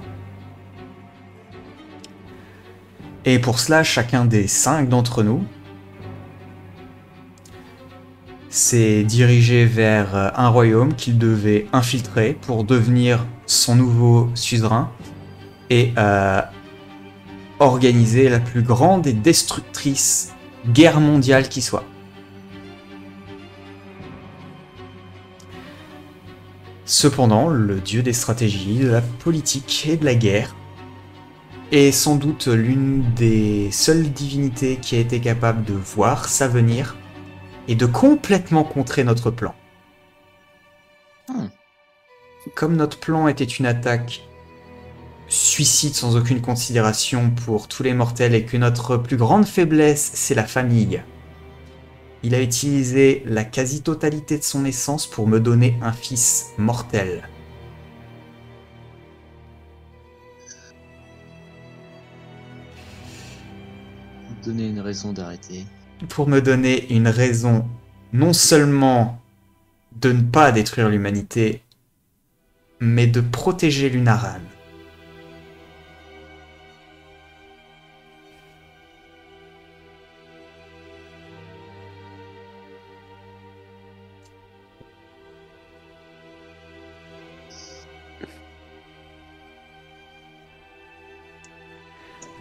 Et pour cela, chacun des 5 d'entre nous s'est dirigé vers un royaume qu'il devait infiltrer pour devenir son nouveau suzerain et organiser la plus grande et destructrice guerre mondiale qui soit. Cependant, le dieu des stratégies, de la politique et de la guerre est sans doute l'une des seules divinités qui a été capable de voir s'avenir et de complètement contrer notre plan. Comme notre plan était une attaque suicide sans aucune considération pour tous les mortels et que notre plus grande faiblesse, c'est la famille, il a utilisé la quasi-totalité de son essence pour me donner un fils mortel. Donner une raison d'arrêter. Pour me donner une raison non seulement de ne pas détruire l'humanité, mais de protéger Lunaran.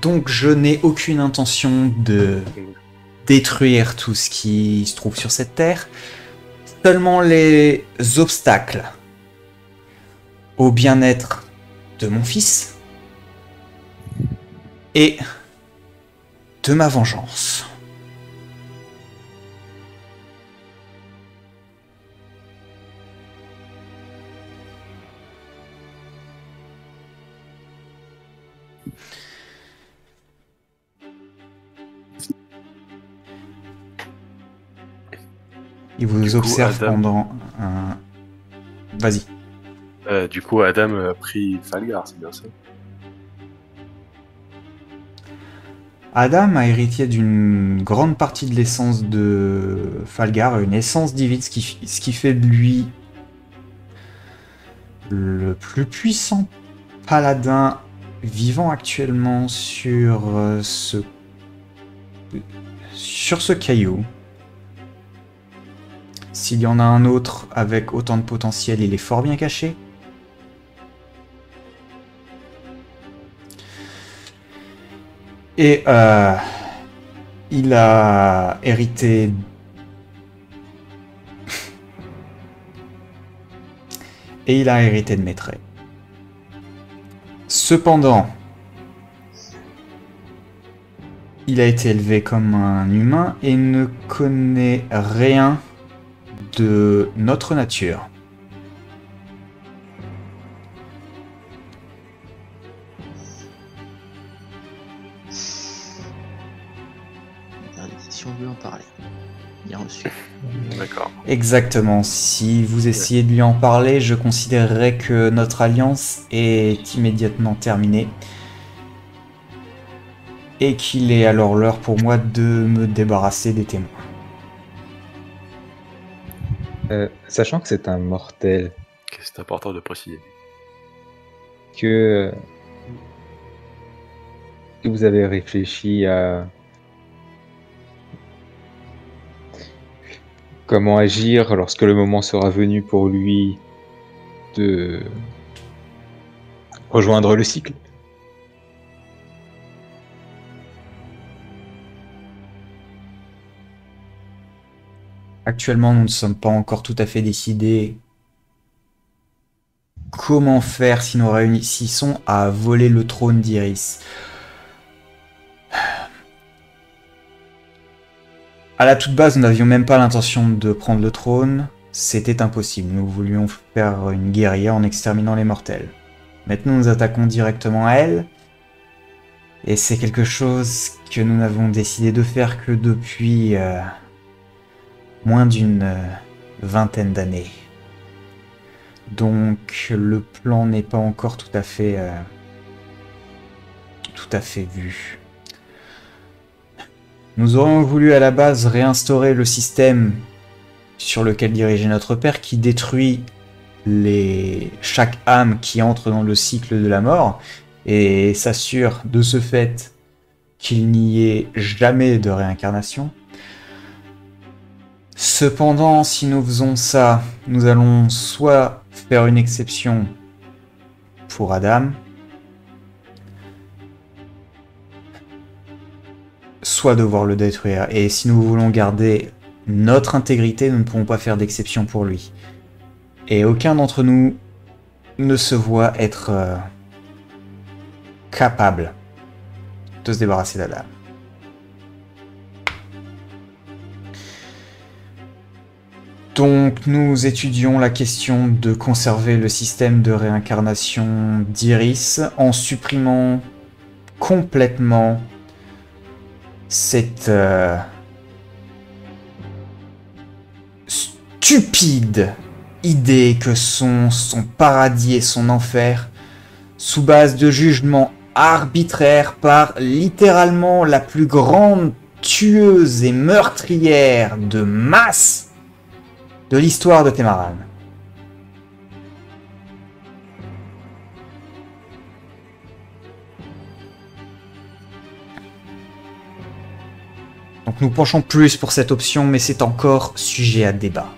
Donc je n'ai aucune intention de détruire tout ce qui se trouve sur cette terre, seulement les obstacles au bien-être de mon fils et de ma vengeance. Il vous observe Adam... pendant un... Vas-y. Du coup, Adam a pris Falgar, c'est bien ça? Adam a hérité d'une grande partie de l'essence de Falgar, une essence divine, ce qui fait de lui le plus puissant paladin vivant actuellement sur ce caillou. S'il y en a un autre avec autant de potentiel, il est fort bien caché. Et il a hérité... Et il a hérité de mes traits. Cependant, il a été élevé comme un humain et ne connaît rien de notre nature. Si on veut en parler. Bien reçu. D'accord. Exactement. Si vous essayez de lui en parler, je considérerais que notre alliance est immédiatement terminée. Et qu'il est alors l'heure pour moi de me débarrasser des témoins. Sachant que c'est un mortel, C'est important de préciser. que vous avez réfléchi à comment agir lorsque le moment sera venu pour lui de rejoindre le cycle. Actuellement, nous ne sommes pas encore tout à fait décidés comment faire si nous réussissons à voler le trône d'Iris. À la toute base, nous n'avions même pas l'intention de prendre le trône. C'était impossible. Nous voulions faire une guérilla en exterminant les mortels. Maintenant, nous attaquons directement à elle. Et c'est quelque chose que nous n'avons décidé de faire que depuis moins d'une vingtaine d'années. Donc le plan n'est pas encore tout à fait vu. Nous aurions voulu à la base réinstaurer le système sur lequel dirigeait notre père qui détruit chaque âme qui entre dans le cycle de la mort et s'assure de ce fait qu'il n'y ait jamais de réincarnation. Cependant, si nous faisons ça, nous allons soit faire une exception pour Adam, soit devoir le détruire. Et si nous voulons garder notre intégrité, nous ne pouvons pas faire d'exception pour lui. Et aucun d'entre nous ne se voit être capable de se débarrasser d'Adam. Donc nous étudions la question de conserver le système de réincarnation d'Iris en supprimant complètement cette stupide idée que sont son paradis et son enfer sous base de jugements arbitraires par littéralement la plus grande tueuse et meurtrière de masse de l'histoire de Temaran. Donc nous penchons plus pour cette option, mais c'est encore sujet à débat.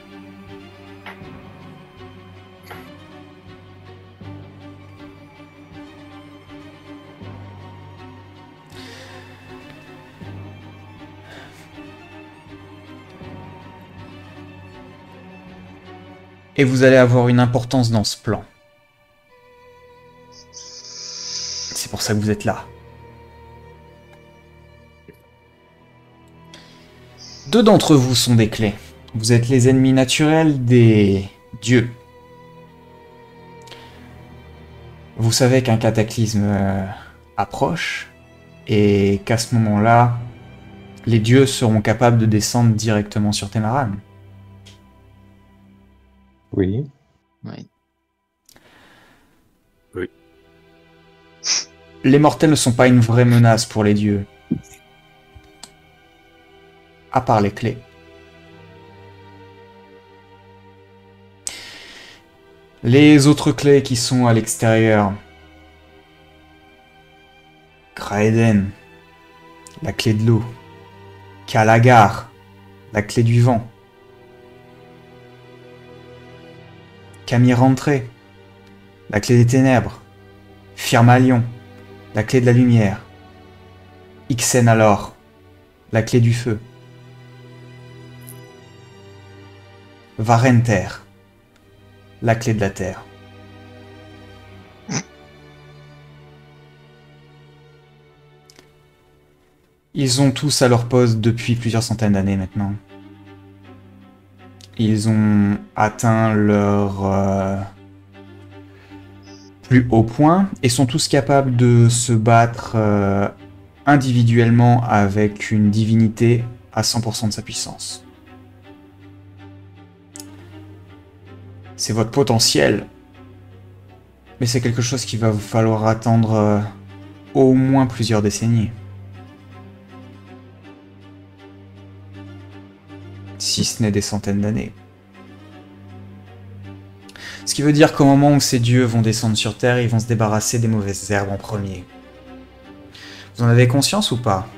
Et vous allez avoir une importance dans ce plan. C'est pour ça que vous êtes là. Deux d'entre vous sont des clés. Vous êtes les ennemis naturels des dieux. Vous savez qu'un cataclysme approche et qu'à ce moment-là, les dieux seront capables de descendre directement sur Temaran. Oui. Ouais. Oui. Les mortels ne sont pas une vraie menace pour les dieux. À part les clés. Les autres clés qui sont à l'extérieur. Kraeden, la clé de l'eau. Kalagar, la clé du vent. Kamirantré, la clé des ténèbres. Firmalion, la clé de la lumière. Ixen alors, la clé du feu. Varenter, la clé de la terre. Ils ont tous à leur poste depuis plusieurs centaines d'années maintenant. Ils ont atteint leur plus haut point et sont tous capables de se battre individuellement avec une divinité à 100% de sa puissance. C'est votre potentiel, mais c'est quelque chose qu'il va vous falloir attendre au moins plusieurs décennies. Si ce n'est des centaines d'années. Ce qui veut dire qu'au moment où ces dieux vont descendre sur Terre, ils vont se débarrasser des mauvaises herbes en premier. Vous en avez conscience ou pas?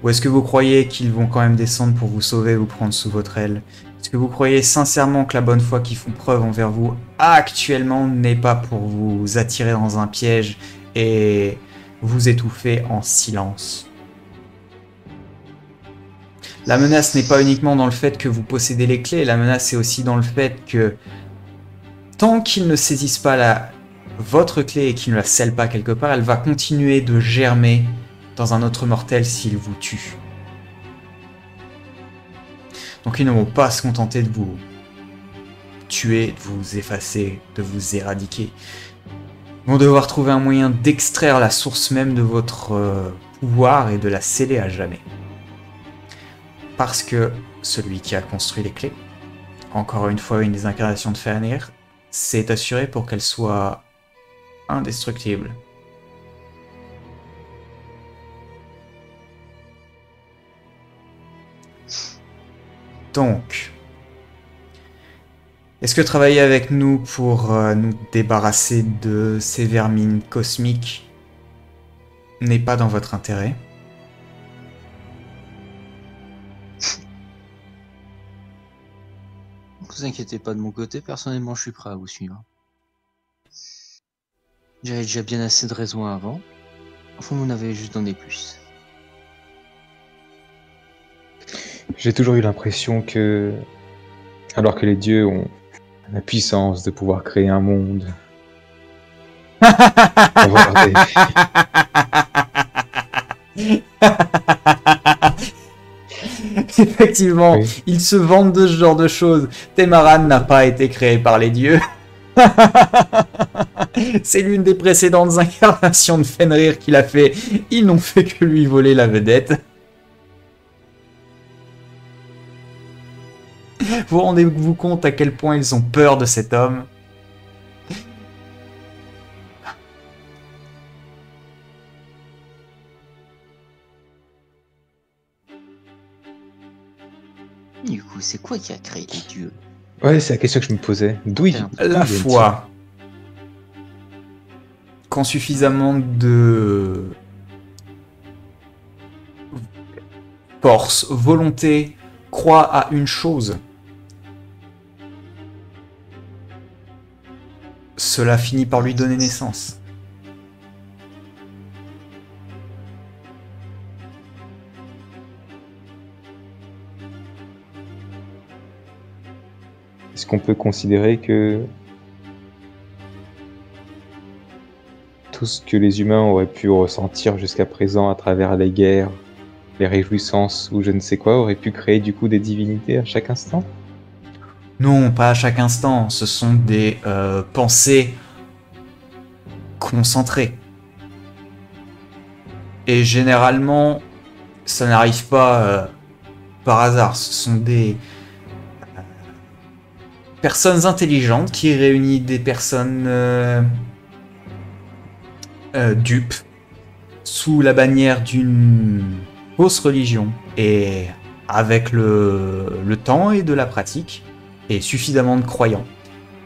Ou est-ce que vous croyez qu'ils vont quand même descendre pour vous sauver ou prendre sous votre aile? Est-ce que vous croyez sincèrement que la bonne foi qu'ils font preuve envers vous actuellement n'est pas pour vous attirer dans un piège et vous étouffer en silence? La menace n'est pas uniquement dans le fait que vous possédez les clés, la menace est aussi dans le fait que tant qu'ils ne saisissent pas votre clé et qu'ils ne la scellent pas quelque part, elle va continuer de germer dans un autre mortel s'il vous tue. Donc ils ne vont pas se contenter de vous tuer, de vous effacer, de vous éradiquer. Ils vont devoir trouver un moyen d'extraire la source même de votre pouvoir et de la sceller à jamais. Parce que celui qui a construit les clés, encore une fois une des incarnations de Fenrir, s'est assuré pour qu'elles soient indestructibles. Donc, est-ce que travailler avec nous pour nous débarrasser de ces vermines cosmiques n'est pas dans votre intérêt? Ne vous inquiétez pas de mon côté, personnellement je suis prêt à vous suivre. J'avais déjà bien assez de raisons avant. Enfin, vous en avez juste donné plus. J'ai toujours eu l'impression que, alors que les dieux ont la puissance de pouvoir créer un monde, avoir des- Effectivement, Oui. ils se vantent de ce genre de choses. Temaran n'a pas été créé par les dieux. C'est l'une des précédentes incarnations de Fenrir qu'il a fait. Ils n'ont fait que lui voler la vedette. Vous rendez-vous compte à quel point ils ont peur de cet homme? Du coup, c'est quoi qui a créé les dieux? Ouais, c'est la question que je me posais. D'où La viennent-ils foi. Quand suffisamment de force, volonté, croit à une chose, cela finit par lui donner naissance. Est-ce qu'on peut considérer que tout ce que les humains auraient pu ressentir jusqu'à présent à travers les guerres, les réjouissances ou je ne sais quoi, aurait pu créer du coup des divinités à chaque instant? Non, pas à chaque instant, ce sont des pensées concentrées. Et généralement, ça n'arrive pas par hasard, ce sont des personnes intelligentes qui réunissent des personnes dupes sous la bannière d'une fausse religion. Et avec le temps et de la pratique, et suffisamment de croyants,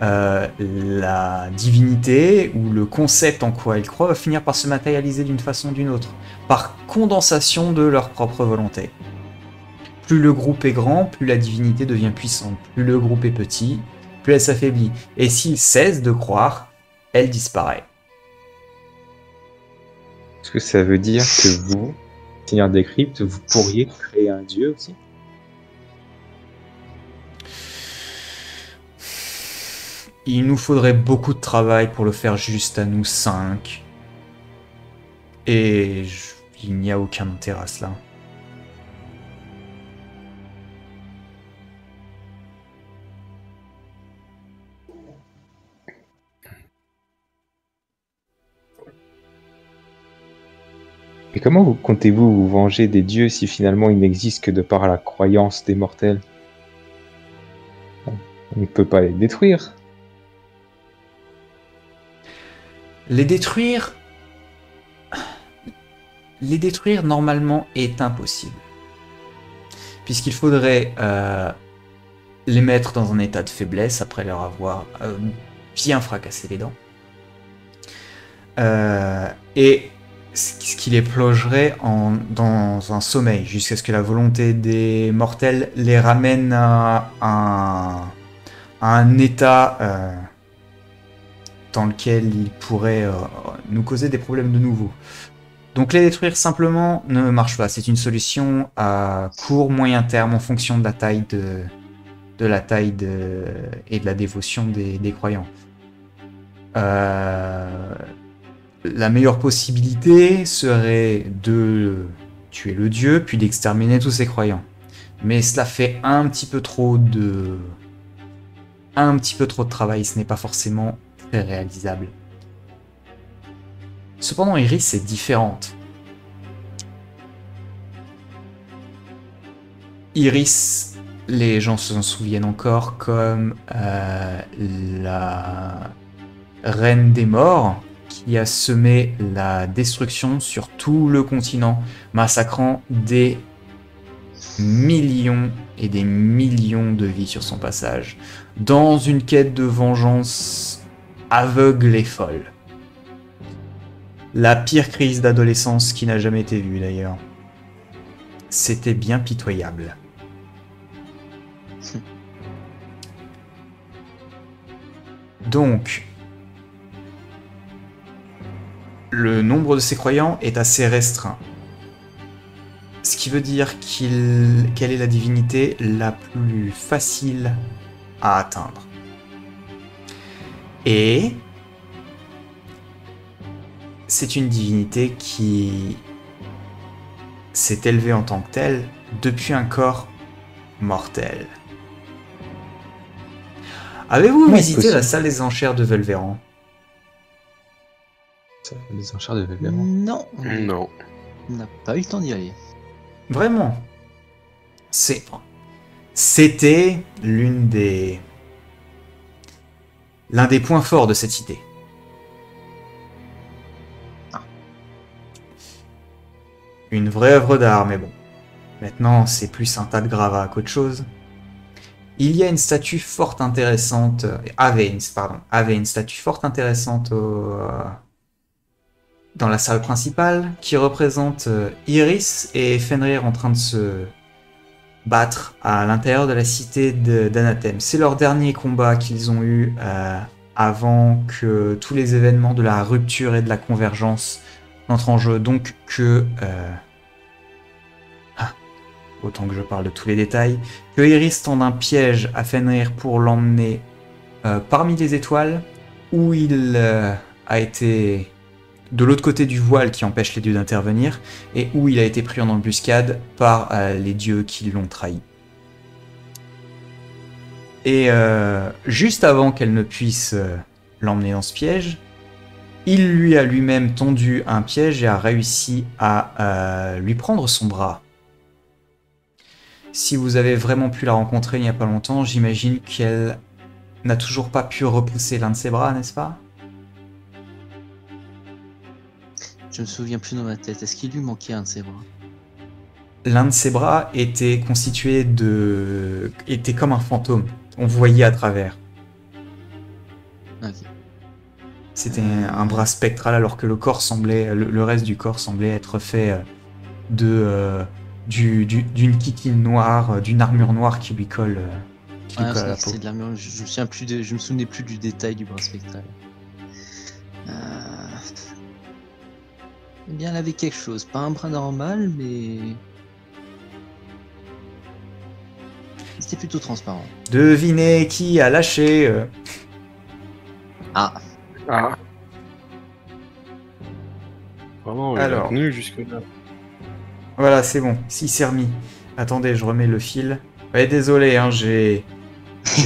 la divinité ou le concept en quoi ils croient va finir par se matérialiser d'une façon ou d'une autre, par condensation de leur propre volonté. Plus le groupe est grand, plus la divinité devient puissante. Plus le groupe est petit, plus elle s'affaiblit. Et s'ils cessent de croire, elle disparaît. Est-ce que ça veut dire que vous, Seigneur des Cryptes, vous pourriez créer un dieu aussi? Il nous faudrait beaucoup de travail pour le faire juste à nous 5. Et il n'y a aucun intérêt à cela. Et comment comptez-vous vous venger des dieux si finalement ils n'existent que de par la croyance des mortels? On ne peut pas les détruire. Les détruire normalement est impossible. Puisqu'il faudrait les mettre dans un état de faiblesse après leur avoir bien fracassé les dents. Et ce qui les plonger dans un sommeil, jusqu'à ce que la volonté des mortels les ramène à un état dans lequel ils pourraient nous causer des problèmes de nouveau. Donc les détruire simplement ne marche pas. C'est une solution à court, moyen terme en fonction de la taille et de la dévotion des croyants. La meilleure possibilité serait de tuer le dieu, puis d'exterminer tous ses croyants. Mais cela fait un petit peu trop de travail, ce n'est pas forcément très réalisable. Cependant, Iris est différente. Iris, les gens s'en souviennent encore comme la reine des morts, qui a semé la destruction sur tout le continent, massacrant des millions et des millions de vies sur son passage, dans une quête de vengeance aveugle et folle. La pire crise d'adolescence qui n'a jamais été vue d'ailleurs. C'était bien pitoyable. Donc, le nombre de ses croyants est assez restreint. Ce qui veut dire qu'elle est la divinité la plus facile à atteindre. Et c'est une divinité qui s'est élevée en tant que telle depuis un corps mortel. Avez-vous Ouais, visité possible. la salle des enchères de Velveran? Les enchères de Velveran. Non, Non. on n'a pas eu le temps d'y aller. Vraiment. C'était l'un des points forts de cette idée. Une vraie œuvre d'art, mais bon. Maintenant, c'est plus un tas de gravats qu'autre chose. Il y a une statue fort intéressante, avait une statue fort intéressante dans la salle principale, qui représente Iris et Fenrir en train de se battre à l'intérieur de la cité d'Anathème. C'est leur dernier combat qu'ils ont eu avant que tous les événements de la rupture et de la convergence n'entrent en jeu. Donc que... autant que je parle de tous les détails, que Iris tende un piège à Fenrir pour l'emmener parmi les étoiles, où il a été de l'autre côté du voile qui empêche les dieux d'intervenir, et où il a été pris en embuscade par les dieux qui l'ont trahi. Et juste avant qu'elle ne puisse l'emmener dans ce piège, il lui a lui-même tendu un piège et a réussi à lui prendre son bras. Si vous avez vraiment pu la rencontrer il n'y a pas longtemps, j'imagine qu'elle n'a toujours pas pu repousser l'un de ses bras, n'est-ce pas? Je me souviens plus dans ma tête. Est-ce qu'il lui manquait un de ses bras? L'un de ses bras était était comme un fantôme. On voyait à travers. Ok. C'était un bras spectral alors que le corps le reste du corps semblait être fait d'une kikine noire, d'une armure noire qui lui colle, à la peau. C'est de l'armure. Je me souvenais plus du détail du bras spectral. Eh bien, elle avait quelque chose. Pas un bras normal, mais... C'était plutôt transparent. Devinez qui a lâché Ah, Ah. Vraiment, on est Alors. venu jusque-là. Voilà, c'est bon, s'il s'est remis. Attendez, je remets le fil. Ouais, désolé, hein, j'ai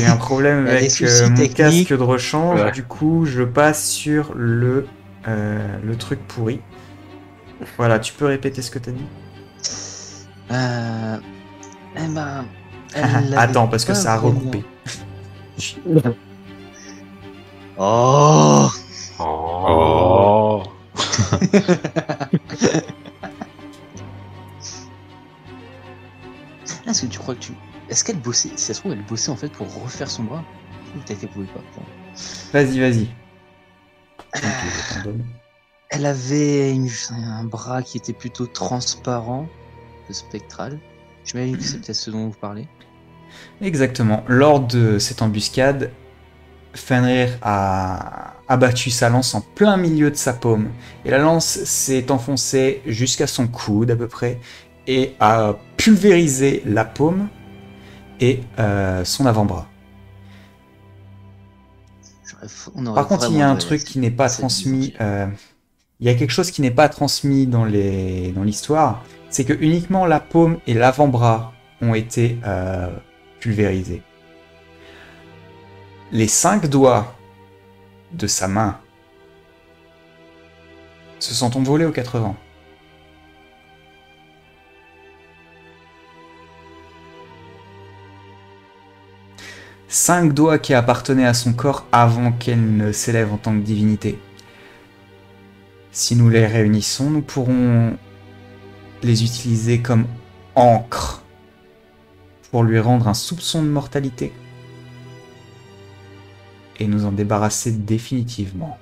un problème Il y a des avec soucis mon techniques. casque de rechange. Ouais. Du coup, je passe sur le truc pourri. Voilà, tu peux répéter ce que t'as dit? eh ben... elle Attends, l'avait parce que pas ça a vraiment- recoupé. Oh Oh. Est-ce que tu crois que tu... Est-ce qu'elle bossait... Si ça se trouve, elle bossait en fait pour refaire son bras? Ou peut-être qu'elle pouvait pas. Bon. Vas-y. Ok, je t'en donne. Elle avait un bras qui était plutôt transparent, spectral. J'imagine que c'est peut-être ce dont vous parlez. Exactement. Lors de cette embuscade, Fenrir a abattu sa lance en plein milieu de sa paume. Et la lance s'est enfoncée jusqu'à son coude à peu près et a pulvérisé la paume et son avant-bras. Par contre, il y a un truc qui n'est pas transmis. Il y a quelque chose qui n'est pas transmis dans l'histoire, c'est que uniquement la paume et l'avant-bras ont été pulvérisés. Les 5 doigts de sa main se sont envolés aux 4 vents. Cinq doigts qui appartenaient à son corps avant qu'elle ne s'élève en tant que divinité. Si nous les réunissons, nous pourrons les utiliser comme encre pour lui rendre un soupçon de mortalité et nous en débarrasser définitivement.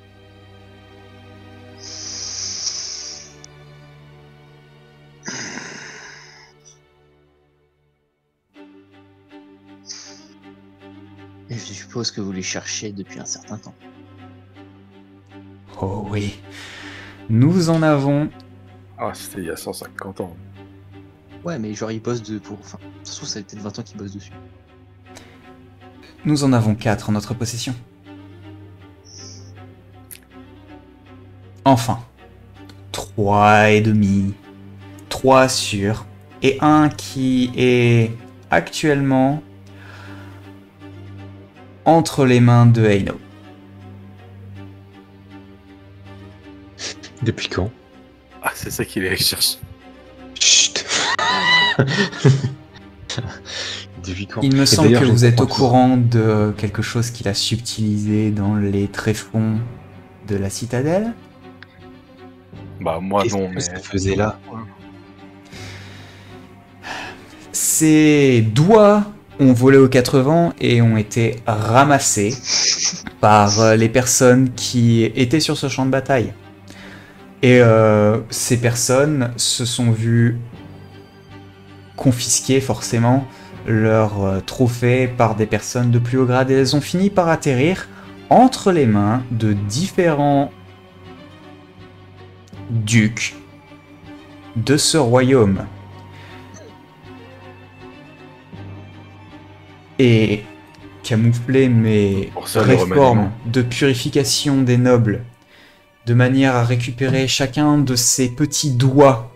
Et je suppose que vous les cherchez depuis un certain temps. Oh oui, nous en avons... Ah, c'était il y a 150 ans. Ouais, mais genre ils bossent Enfin, ça se trouve, ça fait peut-être 20 ans qu'ils bossent dessus. Nous en avons 4 en notre possession. Enfin, 3 et demi, 3 sûrs, et un qui est actuellement entre les mains de Heino. Depuis quand? Ah, c'est ça qu'il allait chercher. Chut. Depuis quand? Il me Et semble d'ailleurs, que je vous ne êtes au comprends courant de quelque chose qu'il a subtilisé dans les tréfonds de la citadelle. Bah, moi Qu'est-ce non, que mais. ça faisait là? Ses doigts ont volé aux 4 vents et ont été ramassés par les personnes qui étaient sur ce champ de bataille. Et ces personnes se sont vues confisquer forcément leurs trophées par des personnes de plus haut grade et elles ont fini par atterrir entre les mains de différents ducs de ce royaume. Et camoufler mes Pour ça, le réformes remaniement. de purification des nobles de manière à récupérer chacun de ces petits doigts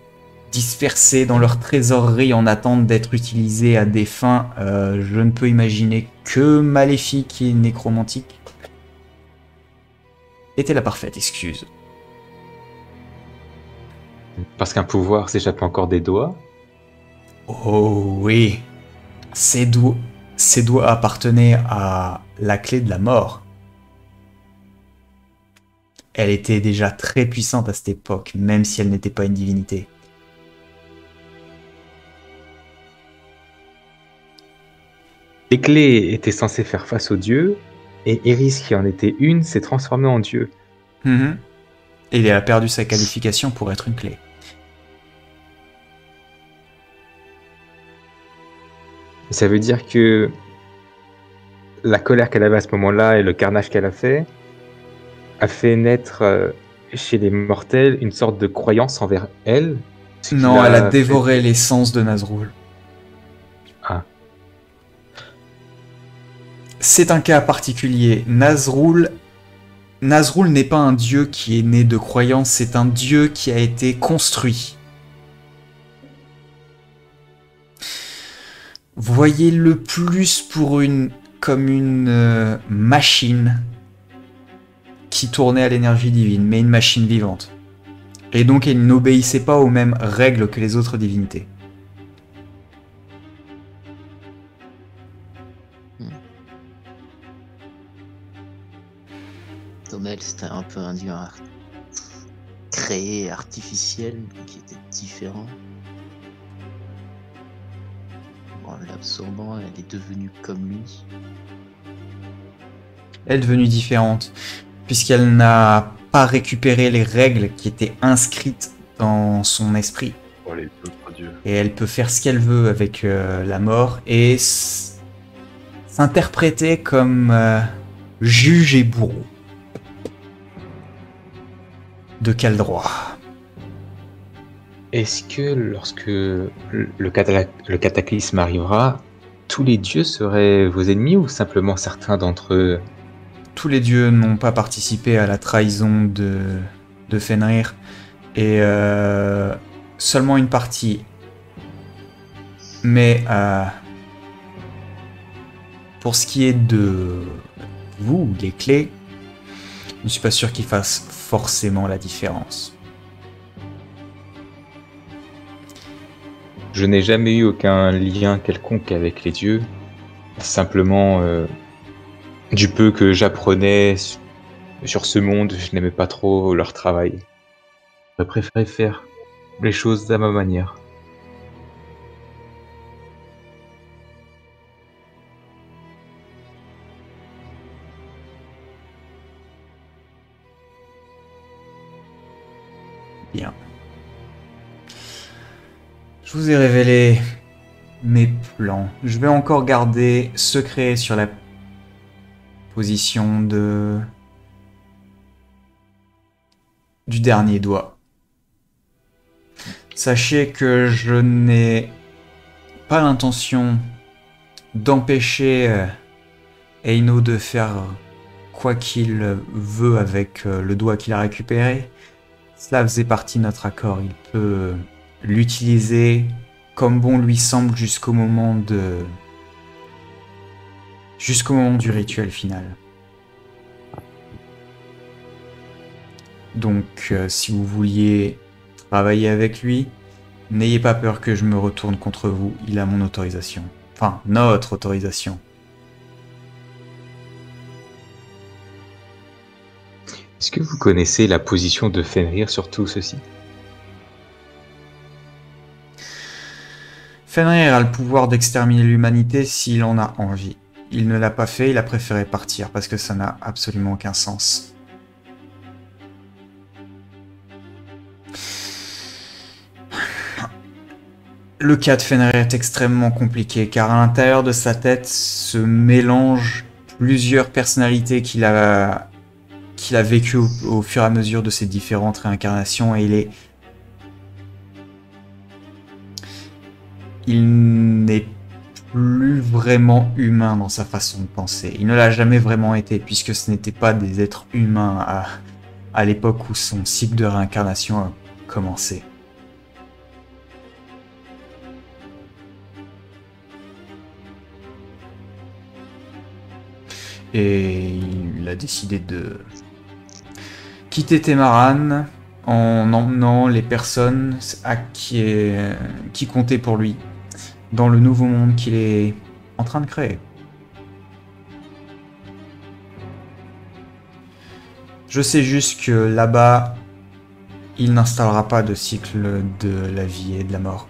dispersés dans leur trésorerie en attente d'être utilisés à des fins, je ne peux imaginer que maléfiques et nécromantiques, était la parfaite excuse. Parce qu'un pouvoir s'échappe encore des doigts. Oh oui, ces doigts appartenaient à la clé de la mort. Elle était déjà très puissante à cette époque, même si elle n'était pas une divinité. Les clés étaient censées faire face aux dieux, et Eris, qui en était une, s'est transformée en dieu. Mhm. Et il a perdu sa qualification pour être une clé. Et ça veut dire que la colère qu'elle avait à ce moment-là et le carnage qu'elle a fait naître chez les mortels une sorte de croyance envers elle. ce qui Non, l'a elle a fait- dévoré l'essence de Nazrul. Ah. C'est un cas particulier. Nazrul n'est pas un dieu qui est né de croyance, c'est un dieu qui a été construit. Voyez-le plus comme une machine qui tournait à l'énergie divine, mais une machine vivante. Et donc elle n'obéissait pas aux mêmes règles que les autres divinités. Tomel, c'était un peu un dieu créé, artificiel, qui était différent. En l'absorbant, elle est devenue comme lui. Elle est devenue différente, puisqu'elle n'a pas récupéré les règles qui étaient inscrites dans son esprit. Pour les autres dieux. Et elle peut faire ce qu'elle veut avec la mort et s'interpréter comme juge et bourreau. De quel droit? Est-ce que lorsque le cataclysme arrivera, tous les dieux seraient vos ennemis ou simplement certains d'entre eux? Tous les dieux n'ont pas participé à la trahison de Fenrir et seulement une partie. Mais pour ce qui est de vous, les clés, je ne suis pas sûr qu'ils fassent forcément la différence. Je n'ai jamais eu aucun lien quelconque avec les dieux. Simplement, du peu que j'apprenais sur ce monde, je n'aimais pas trop leur travail. J'aurais préféré faire les choses à ma manière. Bien. Je vous ai révélé mes plans. Je vais encore garder secret sur la position du dernier doigt. Sachez que je n'ai pas l'intention d'empêcher Eino de faire quoi qu'il veut avec le doigt qu'il a récupéré. Cela faisait partie de notre accord. Il peut l'utiliser comme bon lui semble jusqu'au moment du rituel final. Donc, si vous vouliez travailler avec lui, n'ayez pas peur que je me retourne contre vous. Il a mon autorisation. Enfin, notre autorisation. Est-ce que vous connaissez la position de Fenrir sur tout ceci? Fenrir a le pouvoir d'exterminer l'humanité s'il en a envie. Il ne l'a pas fait, il a préféré partir parce que ça n'a absolument aucun sens. Le cas de Fenrir est extrêmement compliqué car à l'intérieur de sa tête se mélangent plusieurs personnalités qu'il a vécues au fur et à mesure de ses différentes réincarnations et il n'est plus vraiment humain dans sa façon de penser. Il ne l'a jamais vraiment été puisque ce n'étaient pas des êtres humains à l'époque où son cycle de réincarnation a commencé. Et il a décidé de quitter Temaran en emmenant les personnes qui comptaient pour lui dans le nouveau monde qu'il est en train de créer. Je sais juste que là-bas, il n'installera pas de cycle de la vie et de la mort.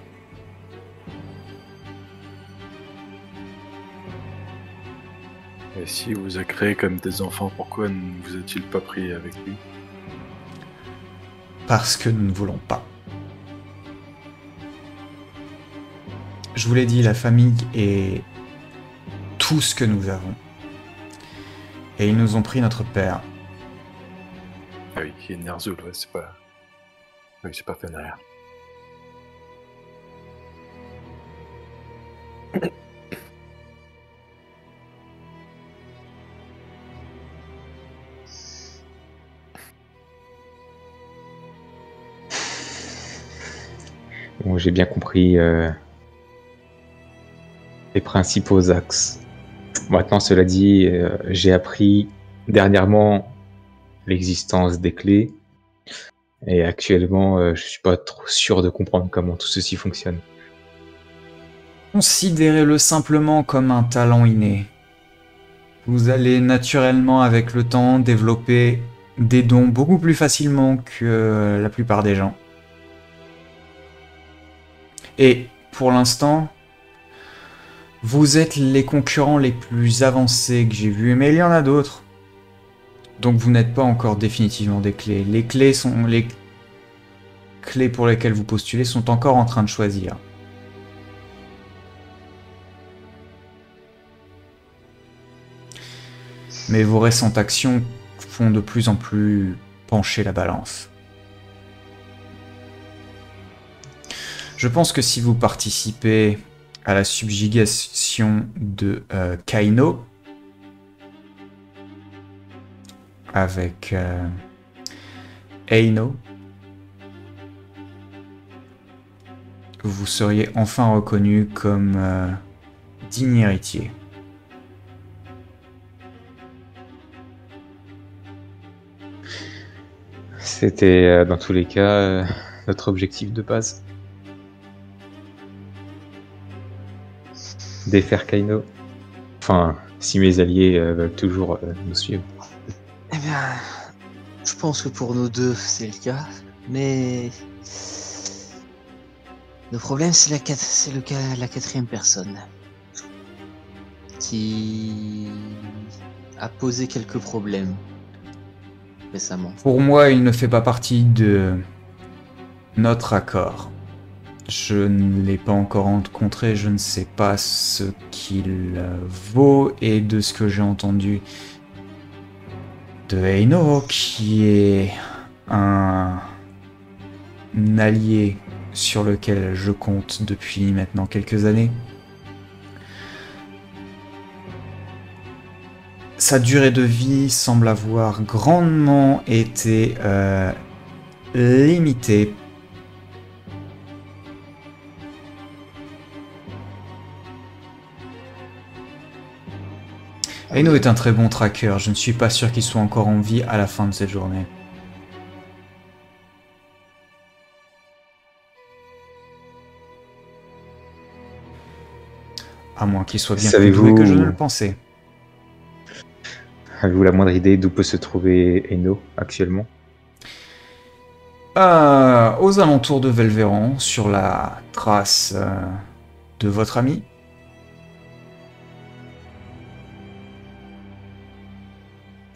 Et si vous a créé comme des enfants, pourquoi ne vous a-t-il pas pris avec lui? Parce que nous ne voulons pas. Je vous l'ai dit, la famille est tout ce que nous avons. Et ils nous ont pris notre père. Ah oui, qui est Ner'zhul, ouais, c'est pas... Oui, c'est pas Fenrir. Bon, j'ai bien compris les principaux axes. Maintenant, cela dit, j'ai appris dernièrement l'existence des clés. Et actuellement, je suis pas trop sûr de comprendre comment tout ceci fonctionne. Considérez-le simplement comme un talent inné. Vous allez naturellement, avec le temps, développer des dons beaucoup plus facilement que la plupart des gens. Et pour l'instant, vous êtes les concurrents les plus avancés que j'ai vus, mais il y en a d'autres. Donc vous n'êtes pas encore définitivement des clés. Les clés pour lesquelles vous postulez sont encore en train de choisir. Mais vos récentes actions font de plus en plus pencher la balance. Je pense que si vous participez à la subjugation de Kaino, avec Eino, vous seriez enfin reconnu comme digne héritier. C'était dans tous les cas notre objectif de base. Défaire Kaino. Enfin, si mes alliés veulent toujours nous suivre. Eh bien, je pense que pour nous deux, c'est le cas. Mais le problème, c'est la quatrième personne qui a posé quelques problèmes récemment. Pour moi, il ne fait pas partie de notre accord. Je ne l'ai pas encore rencontré, je ne sais pas ce qu'il vaut, et de ce que j'ai entendu de Eino, qui est un allié sur lequel je compte depuis maintenant quelques années. Sa durée de vie semble avoir grandement été limitée. Eino est un très bon tracker, je ne suis pas sûr qu'il soit encore en vie à la fin de cette journée. À moins qu'il soit bien plus doué que je ne le pensais. Avez-vous la moindre idée d'où peut se trouver Eno actuellement? Aux alentours de Velveran, sur la trace de votre ami.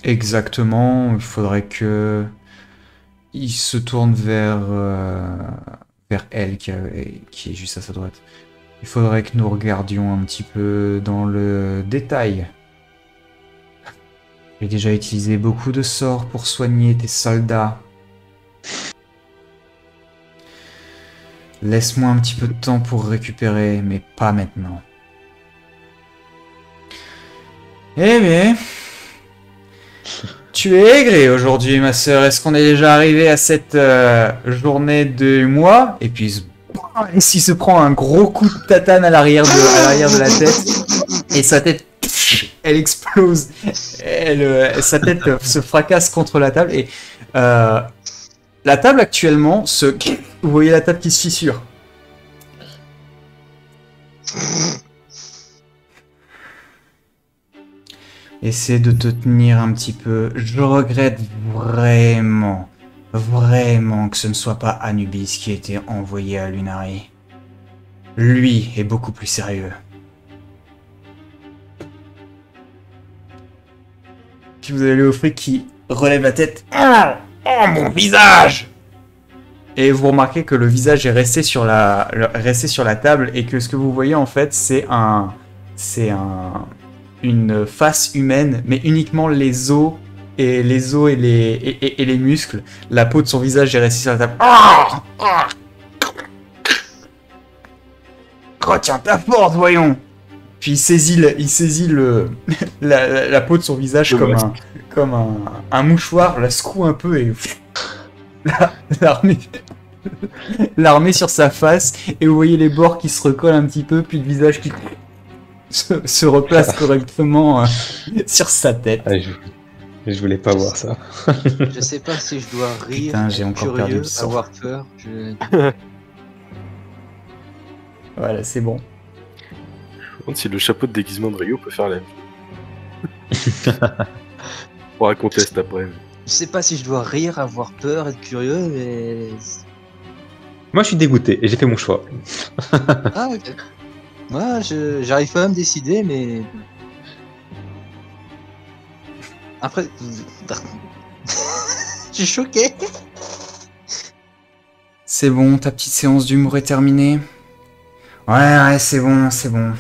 Exactement, il faudrait que il se tourne vers elle qui est juste à sa droite. Il faudrait que nous regardions un petit peu dans le détail. J'ai déjà utilisé beaucoup de sorts pour soigner tes soldats. Laisse-moi un petit peu de temps pour récupérer, mais pas maintenant. Eh bien... Tu es aigri aujourd'hui, ma sœur. Est-ce qu'on est déjà arrivé à cette journée du mois? Et puis, ici se prend un gros coup de tatane à l'arrière de la tête. Et sa tête, elle explose. Sa tête se fracasse contre la table. Et la table actuellement, vous voyez la table qui se fissure. Essaie de te tenir un petit peu. Je regrette vraiment, vraiment que ce ne soit pas Anubis qui ait été envoyé à Lunari. Lui est beaucoup plus sérieux. Puis vous avez le Offric qui relève la tête. Oh, mon visage! Et vous remarquez que le visage est resté sur la table et que ce que vous voyez en fait c'est une face humaine, mais uniquement les os et les muscles. La peau de son visage est restée sur la table. Retiens ta force, voyons. Puis il saisit la peau de son visage comme un mouchoir, la secoue un peu et l'armée sur sa face. Et vous voyez les bords qui se recollent un petit peu, puis le visage qui se replace correctement sur sa tête. Ah, je voulais pas voir ça. Je sais pas si je dois rire, Putain, j'ai encore perdu curieux, le sang. avoir peur. Voilà, c'est bon. Je me demande si le chapeau de déguisement de Ryo peut faire la même. On raconter cet après. Je sais pas si je dois rire, avoir peur, être curieux, mais... Moi, je suis dégoûté et j'ai fait mon choix. Ah, ok. Moi, j'arrive pas à me décider, mais... Après... Je suis choqué. C'est bon, ta petite séance d'humour est terminée. Ouais, c'est bon, c'est bon.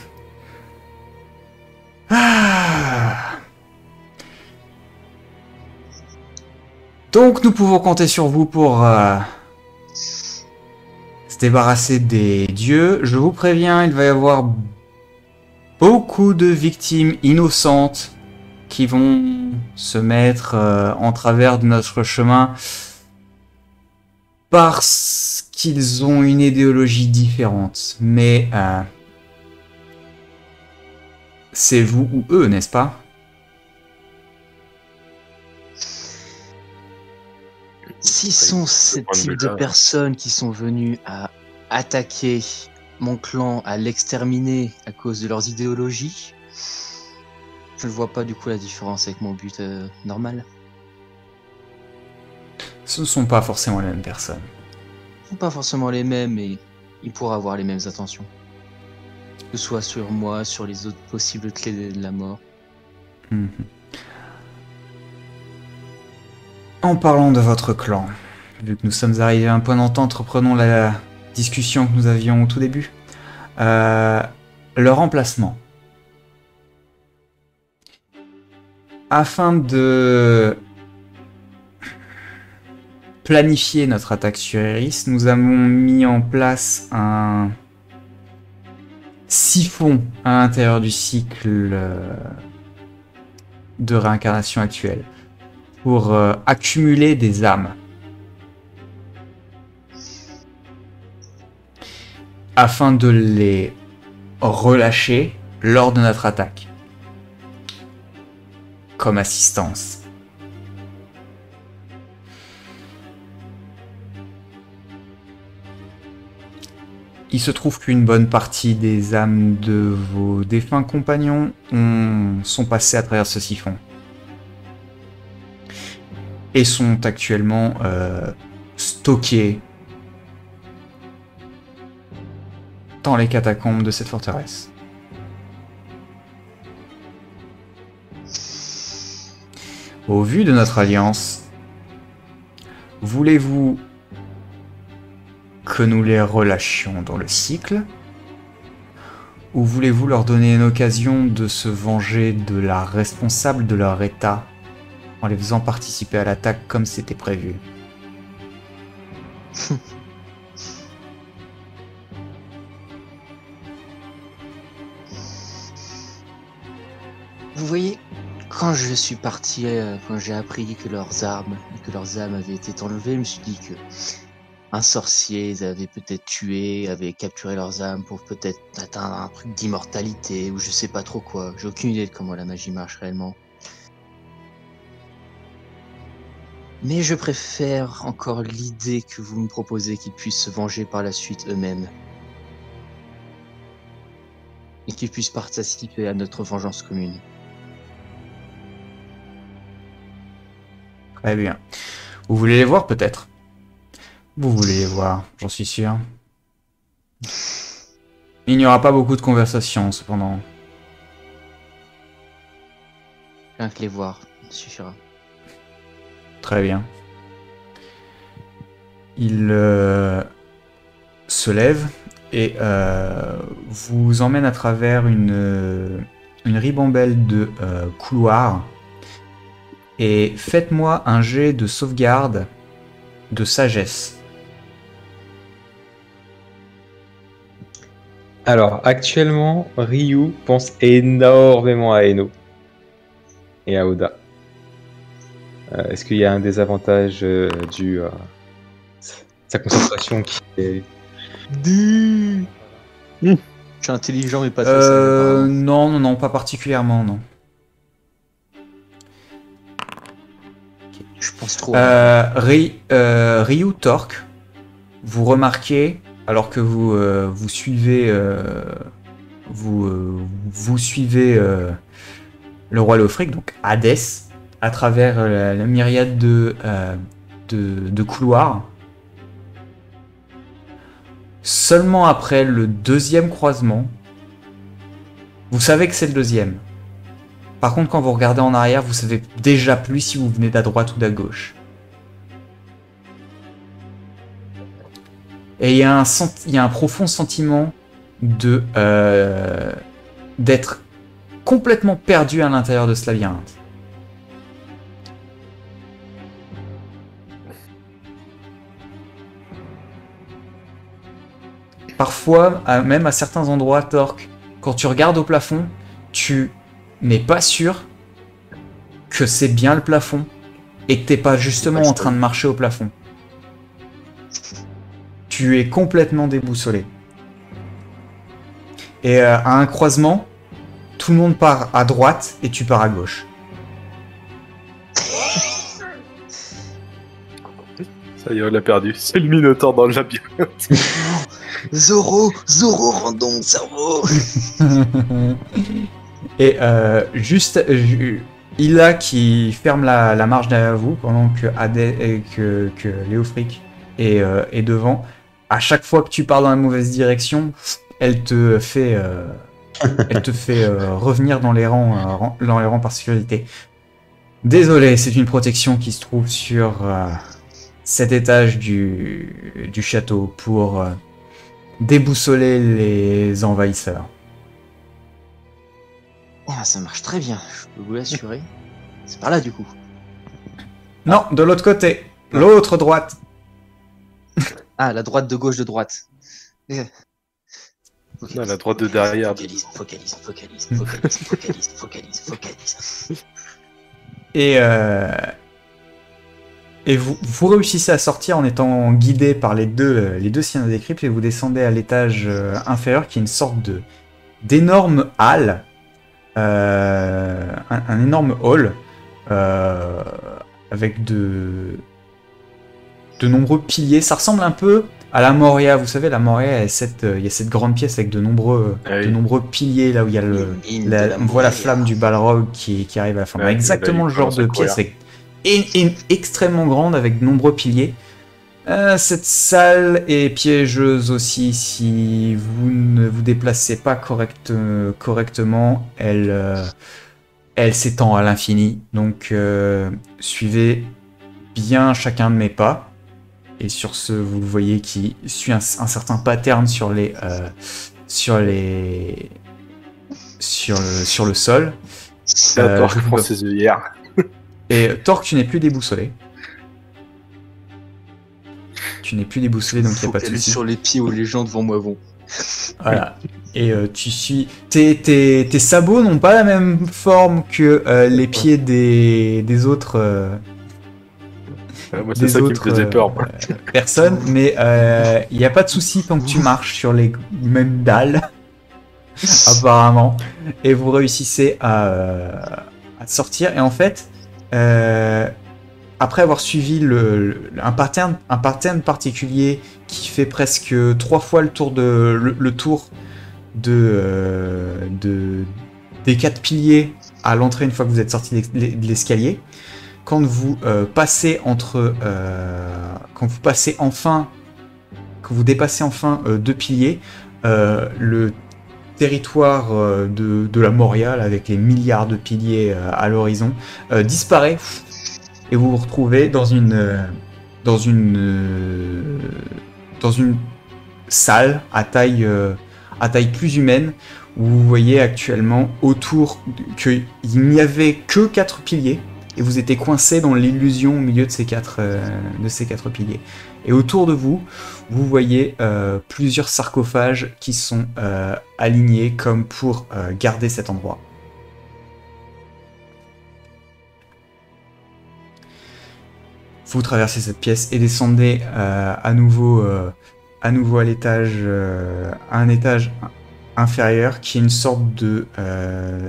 Donc, nous pouvons compter sur vous pour se débarrasser des dieux. Je vous préviens, il va y avoir beaucoup de victimes innocentes qui vont se mettre en travers de notre chemin parce qu'ils ont une idéologie différente. Mais c'est vous ou eux, n'est-ce pas? S'ils sont ce type de personnes qui sont venues à attaquer mon clan, à l'exterminer à cause de leurs idéologies, je ne vois pas du coup la différence avec mon but normal. Ce ne sont pas forcément les mêmes personnes. Ils sont pas forcément les mêmes, mais ils pourraient avoir les mêmes intentions. Que ce soit sur moi, sur les autres possibles clés de la mort. En parlant de votre clan, vu que nous sommes arrivés à un point d'entente, reprenons la discussion que nous avions au tout début. Leur emplacement. Afin de planifier notre attaque sur Iris, nous avons mis en place un siphon à l'intérieur du cycle de réincarnation actuel pour accumuler des âmes. Afin de les relâcher lors de notre attaque. Comme assistance. Il se trouve qu'une bonne partie des âmes de vos défunts compagnons sont passées à travers ce siphon. Et sont actuellement stockées dans les catacombes de cette forteresse. Au vu de notre alliance, voulez-vous que nous les relâchions dans le cycle? Ou voulez-vous leur donner une occasion de se venger de la responsable de leur état en les faisant participer à l'attaque comme c'était prévu? Vous voyez, quand je suis parti, quand j'ai appris que leurs âmes avaient été enlevées, je me suis dit que un sorcier les avait peut-être tués, avait capturé leurs âmes pour peut-être atteindre un truc d'immortalité ou je sais pas trop quoi. J'ai aucune idée de comment la magie marche réellement. Mais je préfère encore l'idée que vous me proposez qu'ils puissent se venger par la suite eux-mêmes. Et qu'ils puissent participer à notre vengeance commune. Très bien. Vous voulez les voir peut-être? Vous voulez les voir, j'en suis sûr. Il n'y aura pas beaucoup de conversations cependant. Rien que les voir suffira. Très bien. Il se lève et vous emmène à travers une ribambelle de couloirs. Et faites-moi un jet de sauvegarde de sagesse. Alors, actuellement, Ryu pense énormément à Eno et à Oda. Est-ce qu'il y a un désavantage dû à sa concentration qui est... Je suis intelligent mais pas très sérieux. Non, pas particulièrement, non. Je pense trop. Ryu Torque, vous remarquez, alors que vous suivez vous suivez le roi Leofric, donc Hadès, à travers la myriade de couloirs. Seulement après le deuxième croisement, vous savez que c'est le deuxième. Par contre, quand vous regardez en arrière, vous savez déjà plus si vous venez d'à droite ou d'à gauche. Et il y a un profond sentiment d'être complètement perdu à l'intérieur de ce labyrinthe. Parfois, même à certains endroits, Torque, quand tu regardes au plafond, tu n'es pas sûr que c'est bien le plafond et que t'es pas justement en train de marcher au plafond. Tu es complètement déboussolé. Et à un croisement, tout le monde part à droite et tu pars à gauche. Ça y est, on l'a perdu. C'est le Minotaure dans le labyrinthe. Zoro, rends donc mon cerveau. Et juste, Ila qui ferme la marche derrière vous pendant que Leofric est devant. À chaque fois que tu pars dans la mauvaise direction, elle te fait revenir dans les rangs par sécurité. Désolé, c'est une protection qui se trouve sur cet étage du château pour déboussoler les envahisseurs. Ah, ça marche très bien, je peux vous l'assurer. C'est par là du coup. Non, de l'autre côté. L'autre droite. Ah, la droite de gauche de droite. Non, la droite de derrière. Focalise. Et vous réussissez à sortir en étant guidé par les deux siennes des cryptes et vous descendez à l'étage inférieur qui est une sorte d'énorme halle, un énorme hall avec de nombreux piliers. Ça ressemble un peu à la Moria. Vous savez, la Moria, il y a cette grande pièce avec de nombreux piliers là où il y a on voit la flamme du Balrog qui arrive à la fin. Ouais, exactement le genre de pièce avec extrêmement grande avec de nombreux piliers. Cette salle est piégeuse aussi si vous ne vous déplacez pas correctement. Elle s'étend à l'infini. Donc suivez bien chacun de mes pas. Et sur ce, vous le voyez qui suit un certain pattern sur le sol. C'est à Torque qui prend ses œillères. Et Torque, tu n'es plus déboussolé. Tu n'es plus déboussolé, donc il n'y a pas de souci. Sur les pieds où les gens devant moi vont. Voilà. Et tu suis. Tes sabots n'ont pas la même forme que les pieds des autres. Moi, c'est ça qui me faisait peur. Personnes, mais il n'y a pas de souci tant que tu marches sur les mêmes dalles, apparemment. Et vous réussissez à sortir. Et en fait, après avoir suivi un pattern particulier qui fait presque 3 fois le tour des 4 piliers à l'entrée une fois que vous êtes sorti de l'escalier, quand vous dépassez enfin 2 piliers, le territoire de la Moria, avec les milliards de piliers à l'horizon, disparaît et vous vous retrouvez dans une salle à taille plus humaine où vous voyez actuellement autour qu'il n'y avait que 4 piliers et vous étiez coincé dans l'illusion au milieu de ces 4 piliers. Et autour de vous, vous voyez plusieurs sarcophages qui sont alignés comme pour garder cet endroit. Vous traversez cette pièce et descendez à nouveau à l'étage, un étage inférieur qui est une sorte de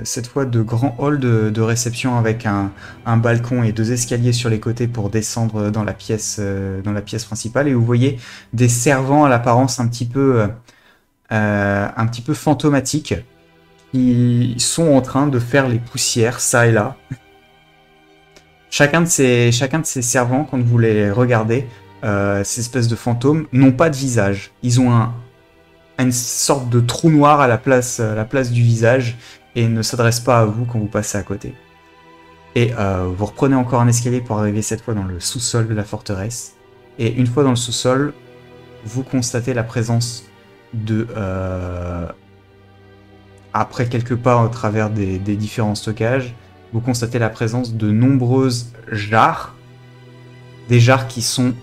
cette fois de grand hall de réception avec un balcon et 2 escaliers sur les côtés pour descendre dans la pièce principale, et vous voyez des servants à l'apparence un petit peu fantomatiques qui sont en train de faire les poussières ça et là. Chacun de ces servants, quand vous les regardez, ces espèces de fantômes n'ont pas de visage. Ils ont une sorte de trou noir à la place du visage et ne s'adressent pas à vous quand vous passez à côté. Et vous reprenez encore un escalier pour arriver cette fois dans le sous-sol de la forteresse. Et une fois dans le sous-sol, vous constatez la présence de... après quelques pas au travers des différents stockages, vous constatez la présence de nombreuses jarres. Des jarres qui sont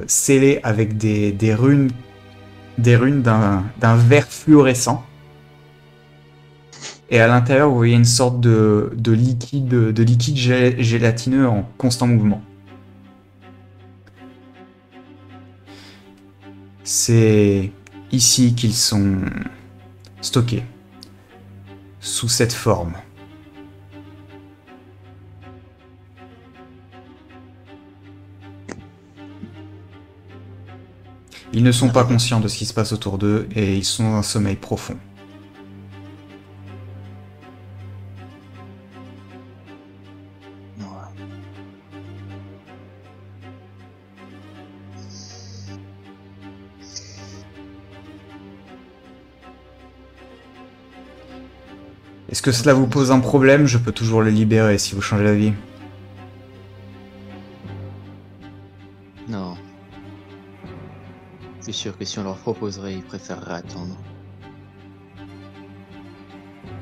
scellées avec des runes d'un vert fluorescent. Et à l'intérieur, vous voyez une sorte de liquide gélatineux en constant mouvement. C'est ici qu'ils sont stockés, sous cette forme. Ils ne sont pas conscients de ce qui se passe autour d'eux et ils sont dans un sommeil profond. Est-ce que cela vous pose un problème? Je peux toujours le libérer si vous changez d'avis. Non. C'est sûr que si on leur proposerait, ils préféreraient attendre.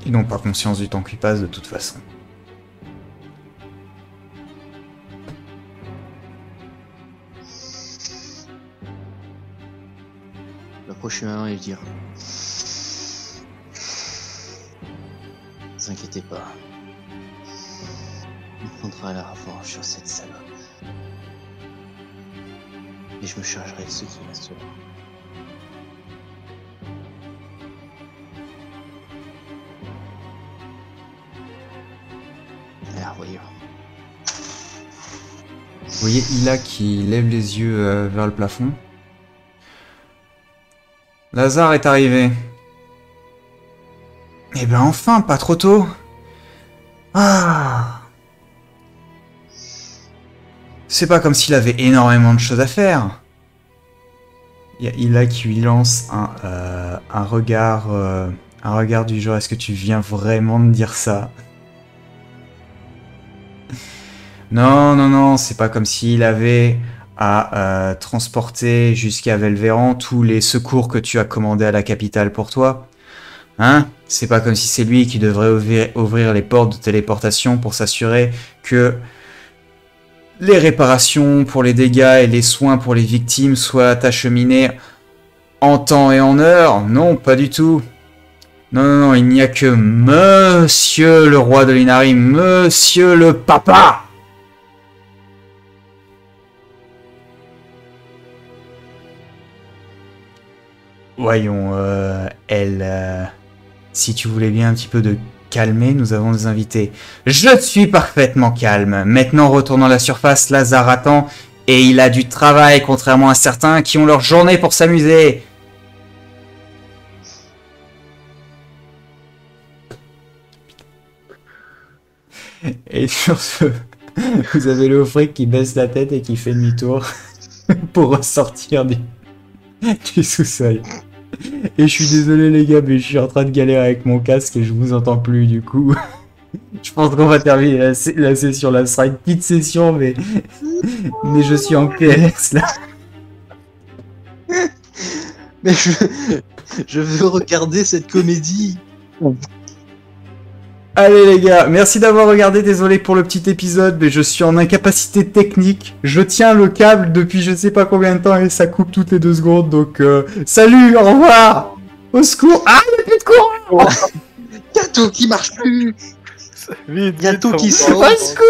Ils n'ont pas conscience du temps qui passe de toute façon. L'approcher main et dire... Ne vous inquiétez pas. On prendra la revanche sur cette salope. Et je me chargerai de ceux qui resteront. Alors voyons. Vous voyez Ila qui lève les yeux vers le plafond. Lazare est arrivé. Eh ben enfin, pas trop tôt. Ah. C'est pas comme s'il avait énormément de choses à faire. Il y a Ila qui lui lance un regard du genre, est-ce que tu viens vraiment de dire ça? Non, non, non, c'est pas comme s'il avait à transporter jusqu'à Velveran tous les secours que tu as commandés à la capitale pour toi. Hein? C'est pas comme si c'est lui qui devrait ouvrir les portes de téléportation pour s'assurer que les réparations pour les dégâts et les soins pour les victimes soient acheminés en temps et en heure. Non, pas du tout. Non, non, non, il n'y a que Monsieur le roi de l'Inari, Monsieur le papa. Voyons, si tu voulais bien un petit peu de calmer, nous avons des invités. Je suis parfaitement calme. Maintenant, retournons à la surface, Lazare attend, et il a du travail, contrairement à certains qui ont leur journée pour s'amuser. Et sur ce, vous avez le fric qui baisse la tête et qui fait demi-tour pour ressortir du sous-sol. Et je suis désolé les gars, mais je suis en train de galérer avec mon casque et je vous entends plus du coup. Je pense qu'on va terminer la session là. Ce sera une petite session, mais je suis en PLS là. Mais je veux regarder cette comédie. Allez les gars, merci d'avoir regardé, désolé pour le petit épisode, mais je suis en incapacité technique. Je tiens le câble depuis je sais pas combien de temps et ça coupe toutes les 2 secondes, donc salut, au revoir. Au secours. Ah, il n'y a plus de courant. Il y a tout qui marche plus. Vite, Il y a vite, tout qui on- sort. Au secours.